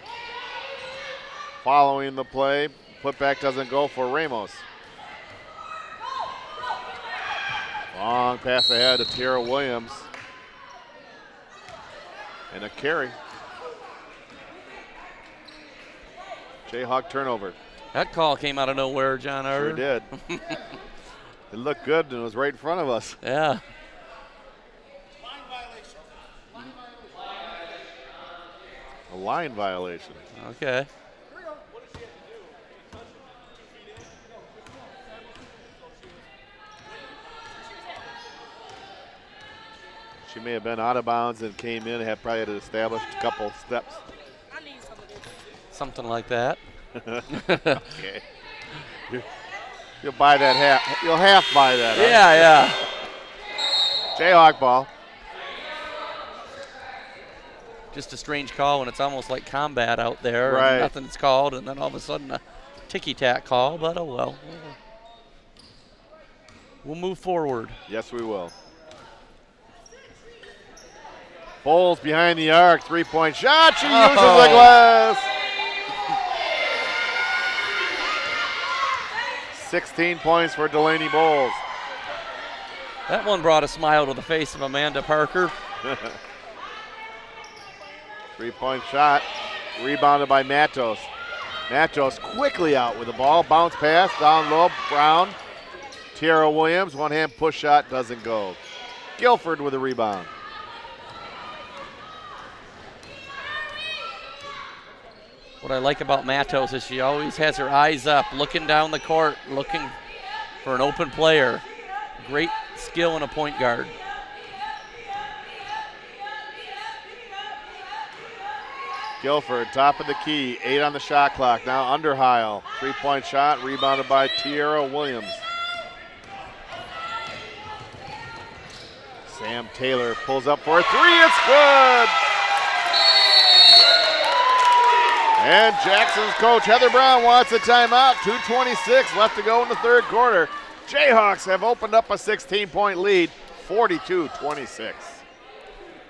Following the play. Putback doesn't go for Ramos. Long pass ahead to Tiara Williams. And a carry. Jayhawk turnover. That call came out of nowhere, John Arter. Sure did. It looked good and it was right in front of us. Yeah. A line violation. Okay. She may have been out of bounds and came in, had probably had established a couple steps. Something like that. Okay. You'll buy that half. You'll half buy that. Yeah, Huh? Jayhawk ball. just a strange call when it's almost like combat out there. Right. And nothing's called, and then all of a sudden a ticky-tack call, but oh well. We'll move forward. Yes, we will. Bowles behind the arc, 3-point shot. She uses the glass. 16 points for Delaney Bowles. That one brought a smile to the face of Amanda Parker. 3-point shot, rebounded by Matos. Matos quickly out with the ball. Bounce pass, down low, Brown. Tiara Williams, one-hand push shot, doesn't go. Guilford with a rebound. What I like about Matos is she always has her eyes up, looking down the court, looking for an open player. Great skill in a point guard. Guilford, top of the key, 8 on the shot clock. Now Underheil, 3-point shot, rebounded by Tiara Williams. Sam Taylor pulls up for a 3, it's good! And Jackson's coach, Heather Brown, wants a timeout. 2:26 left to go in the third quarter. Jayhawks have opened up a 16-point lead, 42-26.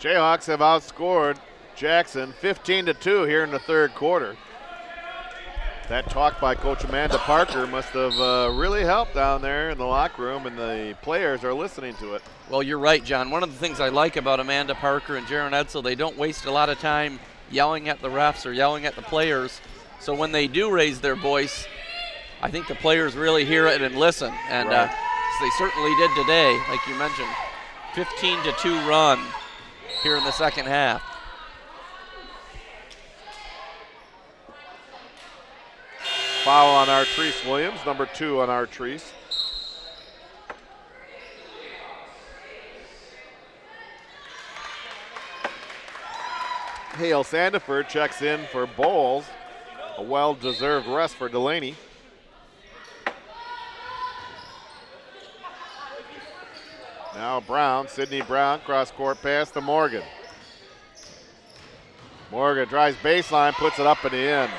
Jayhawks have outscored Jackson 15-2 here in the third quarter. That talk by Coach Amanda Parker must have really helped down there in the locker room, and the players are listening to it. Well, you're right, John. One of the things I like about Amanda Parker and Jaron Edsel, they don't waste a lot of time yelling at the refs or yelling at the players. So when they do raise their voice, I think the players really hear it and listen. And right. They certainly did today, like you mentioned. 15-2 run here in the second half. Foul on Artrice Williams, number 2 on Artrice. Hale Sandiford checks in for Bowles. A well-deserved rest for Delaney. Now Brown, Sydney Brown, cross-court pass to Morgan. Morgan drives baseline, puts it up and in.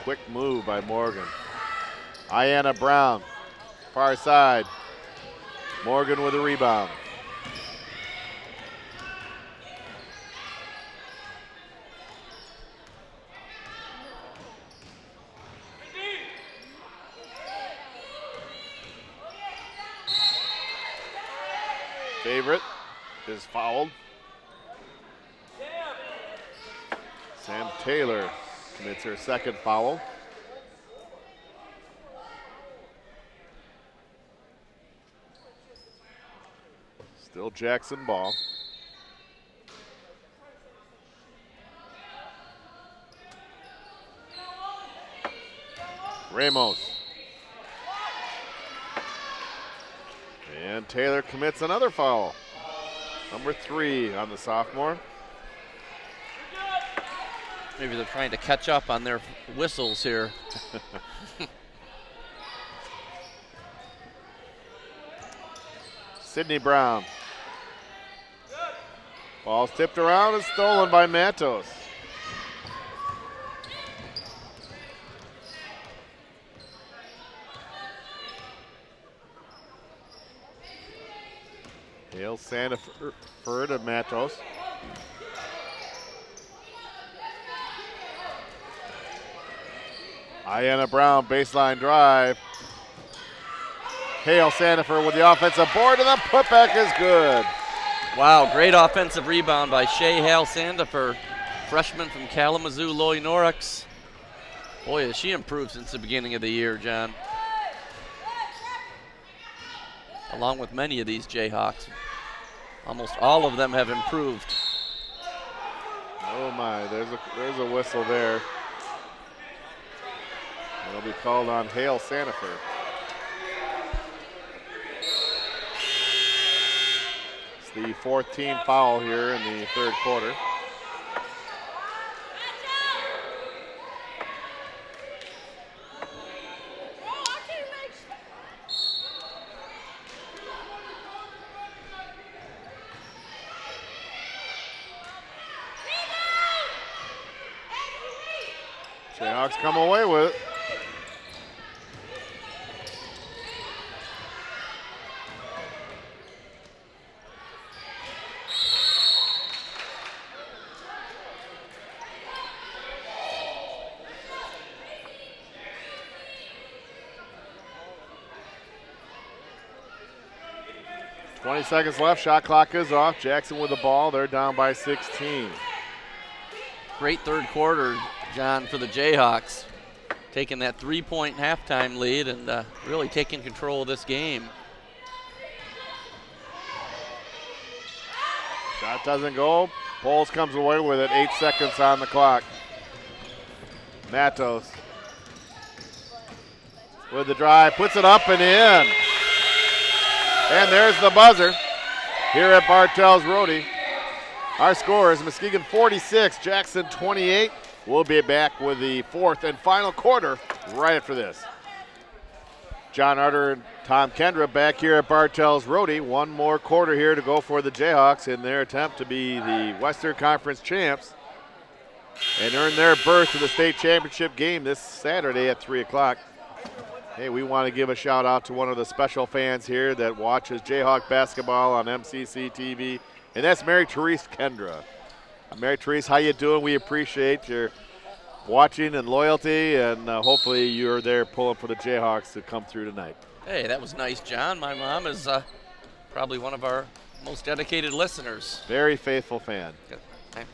Quick move by Morgan. Ayanna Brown, far side. Morgan with a rebound. Favorite is fouled. Sam Taylor commits her second foul. Still Jackson ball. Ramos. And Taylor commits another foul. Number 3 on the sophomore. Maybe they're trying to catch up on their whistles here. Sydney Brown. Ball's tipped around and stolen by Matos. Hale Sandiford of Matos. Ayanna Brown, baseline drive. Hale Sandiford with the offensive board, and the putback is good. Wow, great offensive rebound by Shea Hale Sandiford, freshman from Kalamazoo Loy Norix. Boy, has she improved since the beginning of the year, John. Along with many of these Jayhawks. Almost all of them have improved. Oh my, there's a whistle there. It'll be called on Hale Sandiford. It's the 4th team foul here in the third quarter. Jayhawks come away with it. Seconds left. Shot clock is off. Jackson with the ball. They're down by 16. Great third quarter, John, for the Jayhawks. Taking that 3-point halftime lead and really taking control of this game. Shot doesn't go. Poles comes away with it. 8 seconds on the clock. Matos with the drive. Puts it up and in. And there's the buzzer here at Bartels Rhodey. Our score is Muskegon 46, Jackson 28. We'll be back with the fourth and final quarter right after this. John Arter and Tom Kendra back here at Bartels Rhodey. One more quarter here to go for the Jayhawks in their attempt to be the Western Conference champs and earn their berth to the state championship game this Saturday at 3 o'clock. Hey, we want to give a shout out to one of the special fans here that watches Jayhawk basketball on MCC TV, and that's Mary Therese Kendra. Mary Therese, how you doing? We appreciate your watching and loyalty, and hopefully you're there pulling for the Jayhawks to come through tonight. Hey, that was nice, John. My mom is probably one of our most dedicated listeners. Very faithful fan.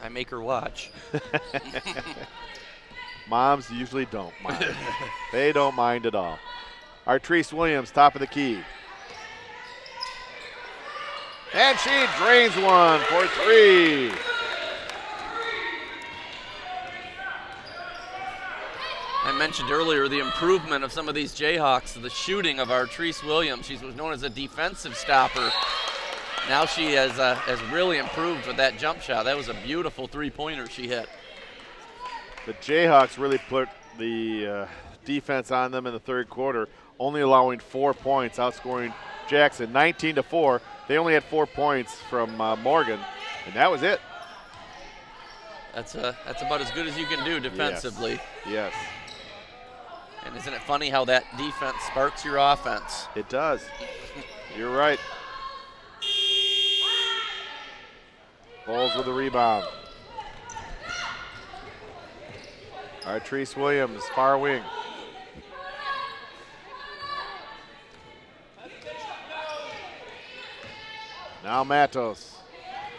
I make her watch. Moms usually don't mind. They don't mind at all. Artrese Williams, top of the key. And she drains one for 3. I mentioned earlier the improvement of some of these Jayhawks, the shooting of Artrese Williams. She was known as a defensive stopper. Now she has really improved with that jump shot. That was a beautiful three-pointer she hit. The Jayhawks really put the defense on them in the third quarter, only allowing 4 points, outscoring Jackson 19-4. They only had 4 points from Morgan, and that was it. That's about as good as you can do defensively. Yes. And isn't it funny how that defense sparks your offense? It does. You're right. Bowles with the rebound. Artrese Williams, far wing. Now Matos.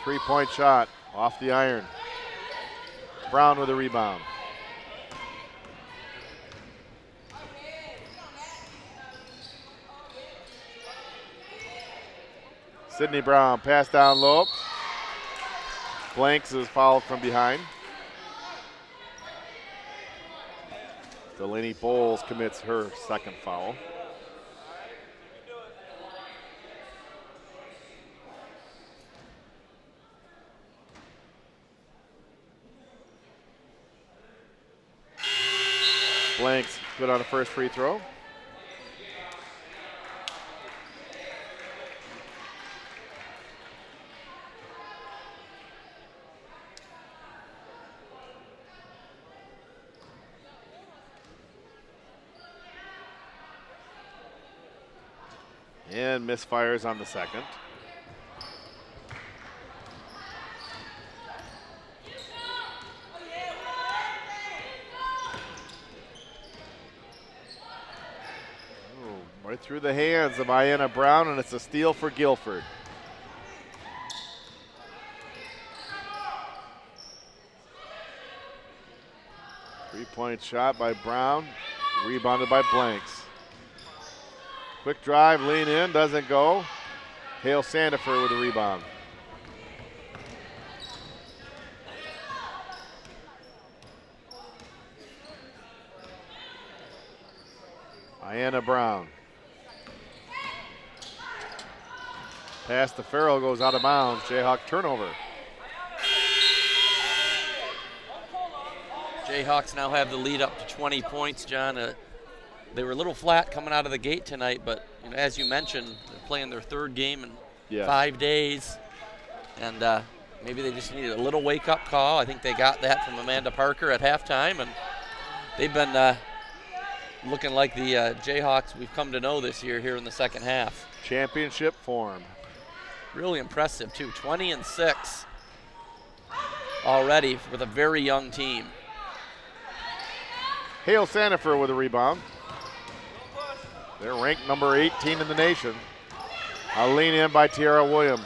3-point shot off the iron. Brown with the rebound. Sydney Brown, pass down low. Blanks is fouled from behind. Delaney Bowles commits her second foul. Blanks good on the first free throw. And misfires on the second. Right through the hands of Ayanna Brown, and it's a steal for Guilford. Three-point shot by Brown, rebounded by Blanks. Quick drive, lean in, doesn't go. Hale Sandefur with the rebound. Ayanna Brown. Pass to Farrell, goes out of bounds. Jayhawk turnover. Jayhawks now have the lead up to 20 points, John. They were a little flat coming out of the gate tonight, but as you mentioned, they're playing their third game in 5 days. And maybe they just needed a little wake-up call. I think they got that from Amanda Parker at halftime. And they've been looking like the Jayhawks we've come to know this year here in the second half. Championship form. Really impressive, too. 20-6 already with a very young team. Hale Sandifer with a rebound. They're ranked number 18 in the nation. A lean in by Tiara Williams.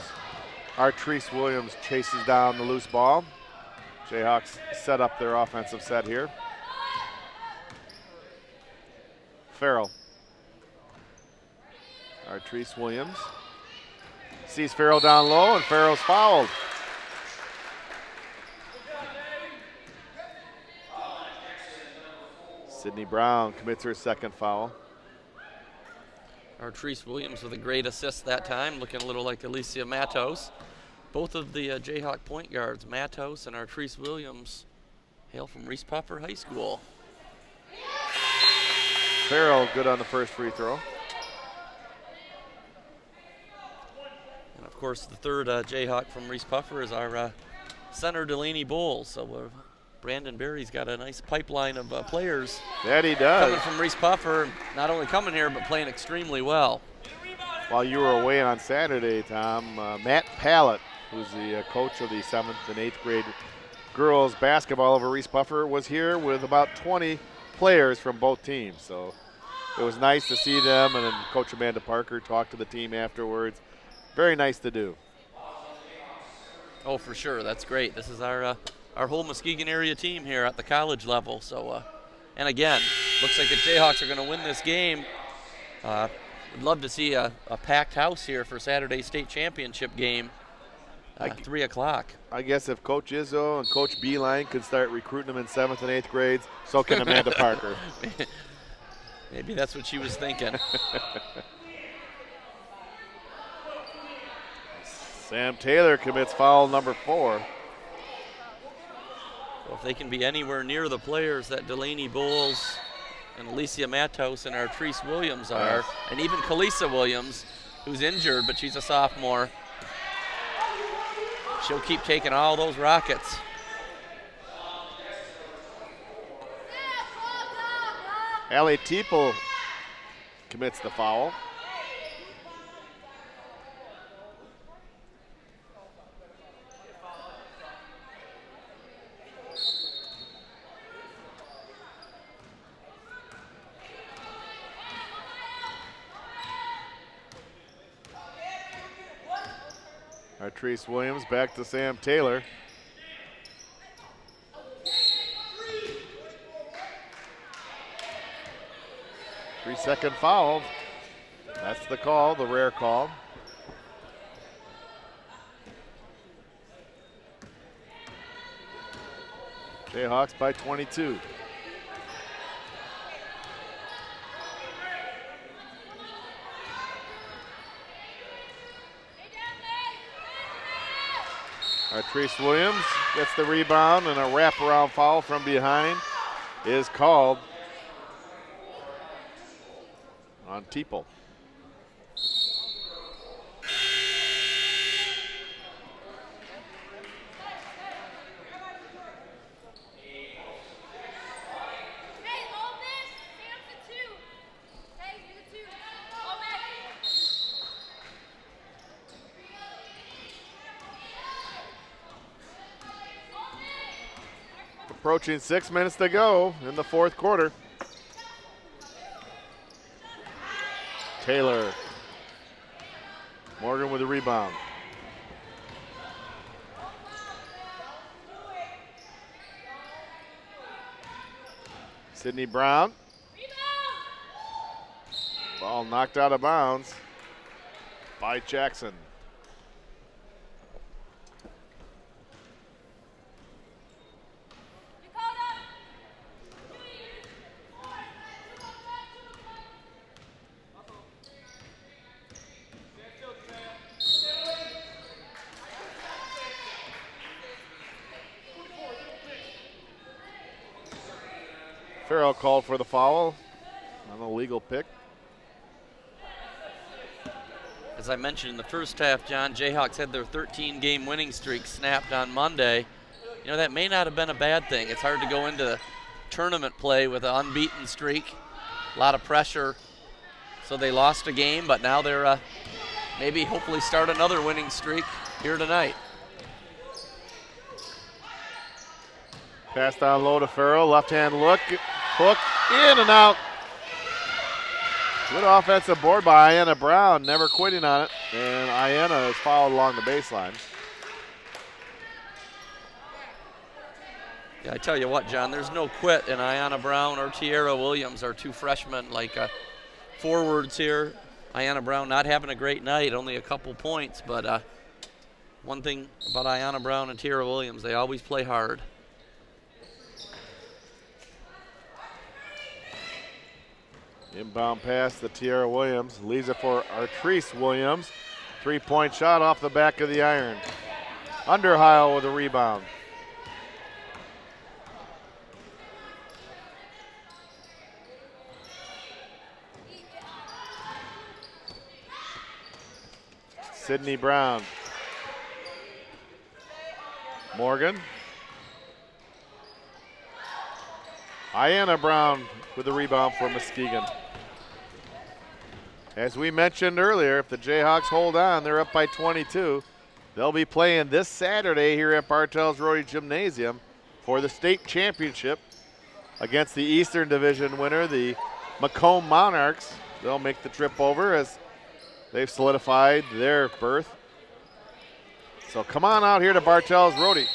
Artrice Williams chases down the loose ball. Jayhawks set up their offensive set here. Farrell. Artrice Williams sees Farrell down low, and Farrell's fouled. Sydney Brown commits her second foul. Artrice Williams with a great assist that time, looking a little like Alicia Matos. Both of the Jayhawk point guards, Matos and Artrice Williams, hail from Reese Puffer High School. Farrell good on the first free throw. And of course, the third Jayhawk from Reese Puffer is our center Delaney Bowles. So Brandon Berry's got a nice pipeline of players. That he does. Coming from Reese Puffer, not only coming here, but playing extremely well. While you were away on Saturday, Tom, Matt Pallett, who's the coach of the 7th and 8th grade girls basketball over Reese Puffer, was here with about 20 players from both teams. So it was nice to see them, and then Coach Amanda Parker talked to the team afterwards. Very nice to do. Oh, for sure. That's great. This is our whole Muskegon area team here at the college level. So, and again, looks like the Jayhawks are going to win this game. Would love to see a packed house here for Saturday's state championship game, 3 o'clock. I guess if Coach Izzo and Coach Beeline could start recruiting them in 7th and 8th grades, so can Amanda Parker. Maybe that's what she was thinking. Sam Taylor commits foul number 4. So if they can be anywhere near the players that Delaney Bowles and Alicia Matos and Artrice Williams are, and even Kalisa Williams, who's injured, but she's a sophomore, she'll keep taking all those rockets. Allie Teeple commits the foul. Artrice Williams back to Sam Taylor. Three-second foul. That's the call, the rare call. Jayhawks by 22. Artrice Williams gets the rebound, and a wraparound foul from behind is called on Teeple. Approaching 6 minutes to go in the fourth quarter. Taylor. Morgan with the rebound. Sydney Brown. Ball knocked out of bounds by Jackson. Farrell called for the foul on a legal pick. As I mentioned in the first half, John, Jayhawks had their 13-game winning streak snapped on Monday. You know, that may not have been a bad thing. It's hard to go into tournament play with an unbeaten streak. A lot of pressure. So they lost a game, but now they're maybe hopefully start another winning streak here tonight. Pass down low to Farrell. Left-hand look. Hook. In and out. Good offensive board by Ayanna Brown. Never quitting on it. And Ayanna is fouled along the baseline. Yeah, I tell you what, John, there's no quit in Ayanna Brown or Tiara Williams, our two freshmen, forwards here. Ayanna Brown not having a great night, only a couple points, but one thing about Ayanna Brown and Tiara Williams, they always play hard. Inbound pass to Tiara Williams. Leaves it for Artrice Williams. 3-point shot off the back of the iron. Underheil with a rebound. Sydney Brown. Morgan. Ayanna Brown with the rebound for Muskegon. As we mentioned earlier, if the Jayhawks hold on, they're up by 22. They'll be playing this Saturday here at Bartels Rody Gymnasium for the state championship against the Eastern Division winner, the Macomb Monarchs. They'll make the trip over as they've solidified their berth. So come on out here to Bartels Rody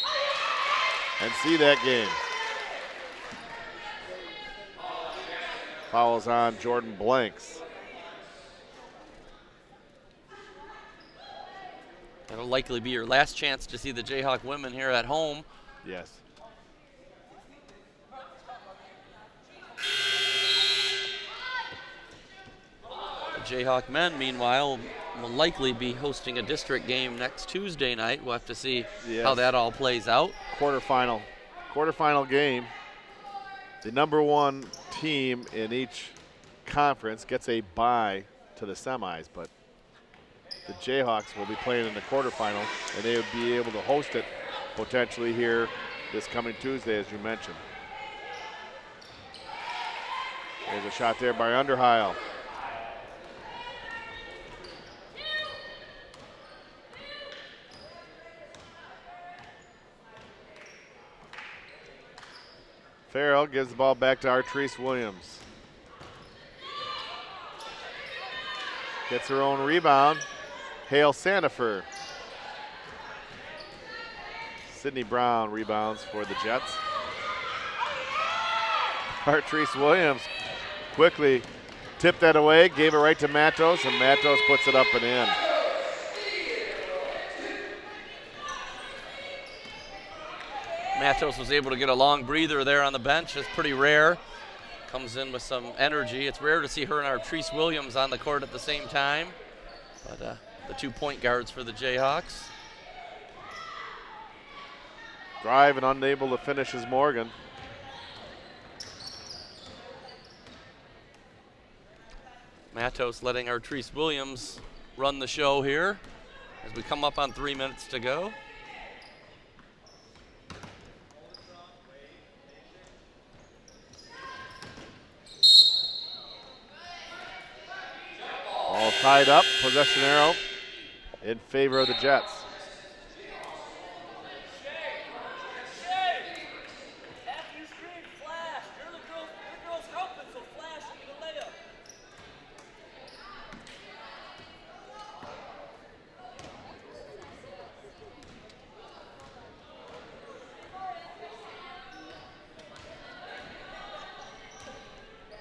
and see that game. Fouls on Jordan Blanks. That'll likely be your last chance to see the Jayhawk women here at home. Yes. The Jayhawk men, meanwhile, will likely be hosting a district game next Tuesday night. We'll have to see how that all plays out. Quarterfinal game. The number one team in each conference gets a bye to the semis, but the Jayhawks will be playing in the quarterfinal, and they would be able to host it potentially here this coming Tuesday, as you mentioned. There's a shot there by Underheil. Farrell gives the ball back to Artrice Williams. Gets her own rebound. Hale Sandifer. Sydney Brown rebounds for the Jets. Artrice Williams quickly tipped that away, gave it right to Matos, and Matos puts it up and in. Matos was able to get a long breather there on the bench. It's pretty rare. Comes in with some energy. It's rare to see her and Artrice Williams on the court at the same time. But the 2 point guards for the Jayhawks. Drive and unable to finish is Morgan. Matos letting Artrice Williams run the show here as we come up on 3 minutes to go. All tied up, possession arrow in favor of the Jets.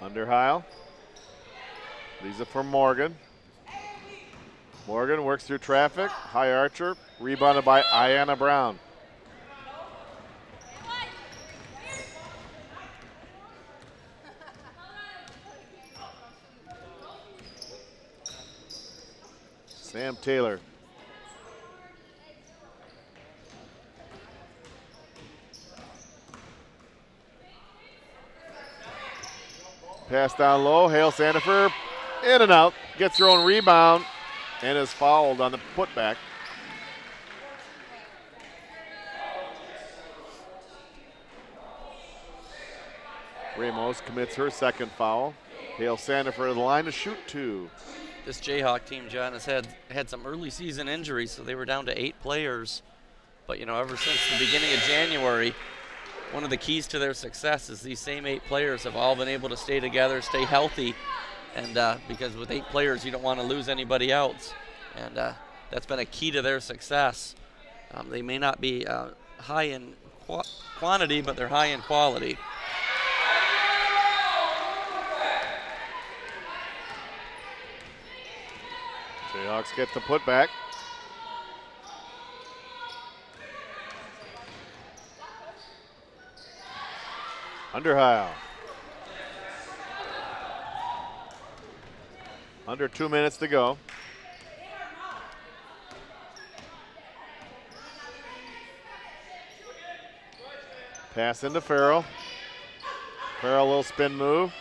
Underheil. These are for Morgan. Morgan works through traffic. High archer. Rebounded by Ayanna Brown. Sam Taylor. Pass down low. Hale Sandifer in and out. Gets her own rebound and is fouled on the putback. Ramos commits her second foul. Hale Sandifer to the line to shoot 2. This Jayhawk team, John, has had some early season injuries, so they were down to 8 players. But, ever since the beginning of January, one of the keys to their success is these same 8 players have all been able to stay together, stay healthy, and because with 8 players, you don't want to lose anybody else. And that's been a key to their success. They may not be high in quantity, but they're high in quality. Jayhawks get the putback. Underheil. Under 2 minutes to go. Pass into Farrell. Farrell, a little spin move.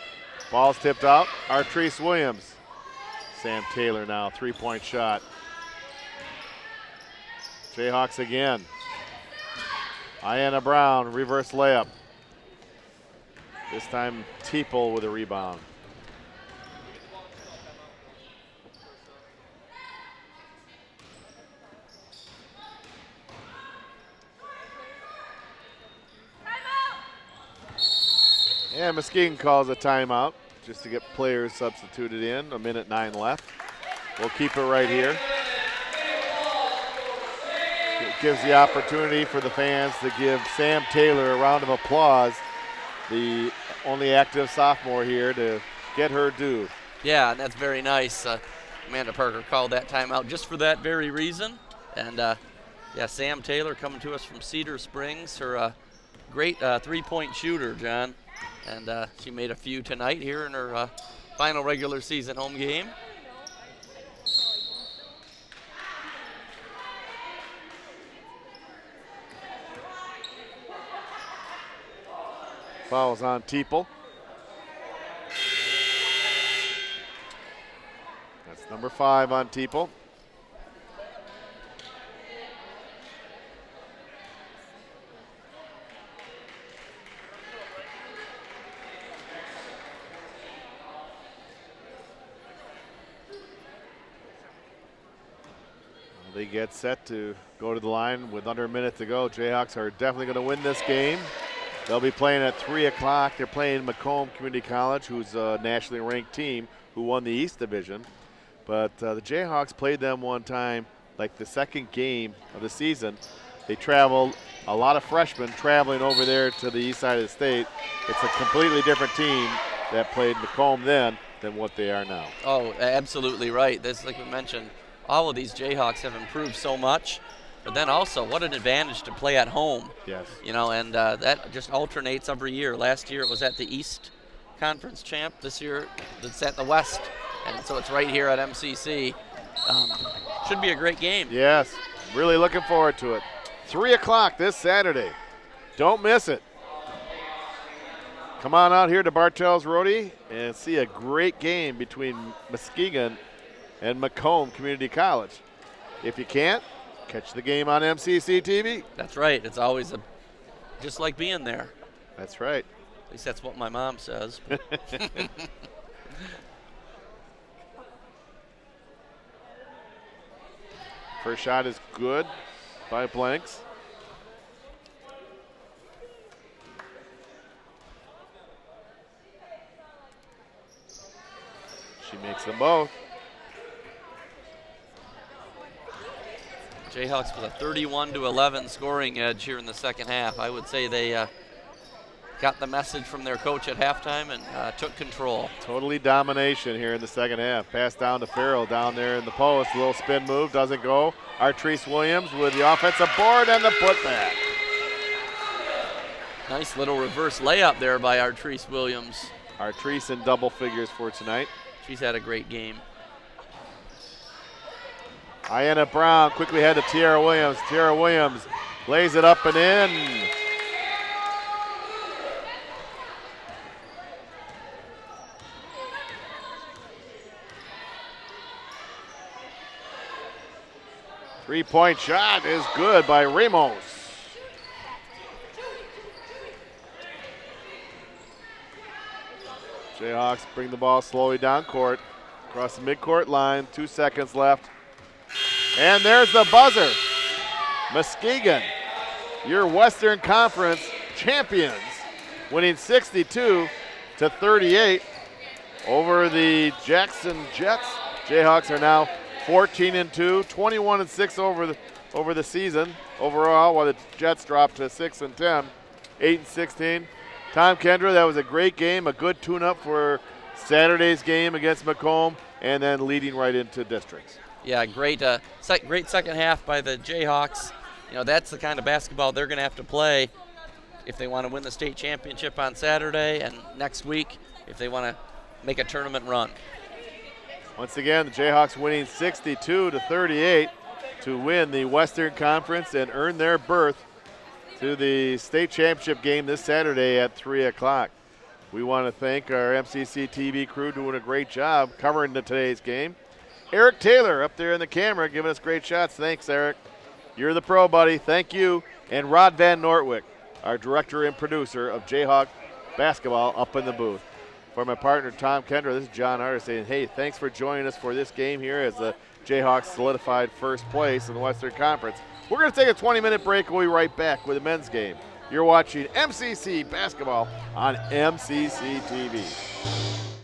Ball's tipped out. Artrice Williams. Sam Taylor now, 3-point shot. Jayhawks again. Ayanna Brown, reverse layup. This time Teeple with a rebound. And Muskegon calls a timeout just to get players substituted in. 1:09 left. We'll keep it right here. It gives the opportunity for the fans to give Sam Taylor a round of applause, the only active sophomore here, to get her due. Yeah, and that's very nice. Amanda Parker called that timeout just for that very reason. And Sam Taylor coming to us from Cedar Springs, her great 3-point shooter, John. And she made a few tonight here in her final regular season home game. Fouls on Teeple. That's number 5 on Teeple. They get set to go to the line with under a minute to go. Jayhawks are definitely going to win this game. They'll be playing at 3 o'clock. They're playing Macomb Community College, who's a nationally ranked team who won the East Division. But the Jayhawks played them one time, like the second game of the season. They traveled, a lot of freshmen traveling over there to the east side of the state. It's a completely different team that played Macomb then than what they are now. Oh, absolutely right. That's like we mentioned. All of these Jayhawks have improved so much, but then also what an advantage to play at home. Yes. And that just alternates every year. Last year it was at the East Conference champ. This year it's at the West, and so it's right here at MCC. Should be a great game. Yes, really looking forward to it. 3 o'clock this Saturday. Don't miss it. Come on out here to Bartels Roadie and see a great game between Muskegon and Macomb Community College. If you can't, catch the game on MCC TV. That's right. It's always just like being there. That's right. At least that's what my mom says. First shot is good by Blanks. She makes them both. Jayhawks with a 31-11 scoring edge here in the second half. I would say they got the message from their coach at halftime and took control. Totally domination here in the second half. Pass down to Farrell down there in the post. A little spin move, doesn't go. Artrice Williams with the offensive board and the putback. Nice little reverse layup there by Artrice Williams. Artrice in double figures for tonight. She's had a great game. Ayanna Brown quickly head to Tiara Williams. Tiara Williams lays it up and in. Three-point shot is good by Ramos. Jayhawks bring the ball slowly down court, across the midcourt line, 2 seconds left. And there's the buzzer. Muskegon, your Western Conference champions, winning 62-38 over the Jackson Jets. Jayhawks are now 14-2, 21-6 over the season overall, while the Jets dropped to 6-10, 8-16. Tom Kendra, that was a great game, a good tune-up for Saturday's game against Macomb, and then leading right into districts. Yeah, great second half by the Jayhawks. You know, that's the kind of basketball they're going to have to play if they want to win the state championship on Saturday and next week if they want to make a tournament run. Once again, the Jayhawks winning 62-38 to win the Western Conference and earn their berth to the state championship game this Saturday at 3 o'clock. We want to thank our MCC TV crew doing a great job covering today's game. Eric Taylor up there in the camera giving us great shots. Thanks, Eric. You're the pro, buddy. Thank you. And Rod Van Nortwick, our director and producer of Jayhawk basketball, up in the booth. For my partner, Tom Kendra, this is John Arter saying, hey, thanks for joining us for this game here as the Jayhawks solidified first place in the Western Conference. We're going to take a 20-minute break. We'll be right back with the men's game. You're watching MCC basketball on MCC TV.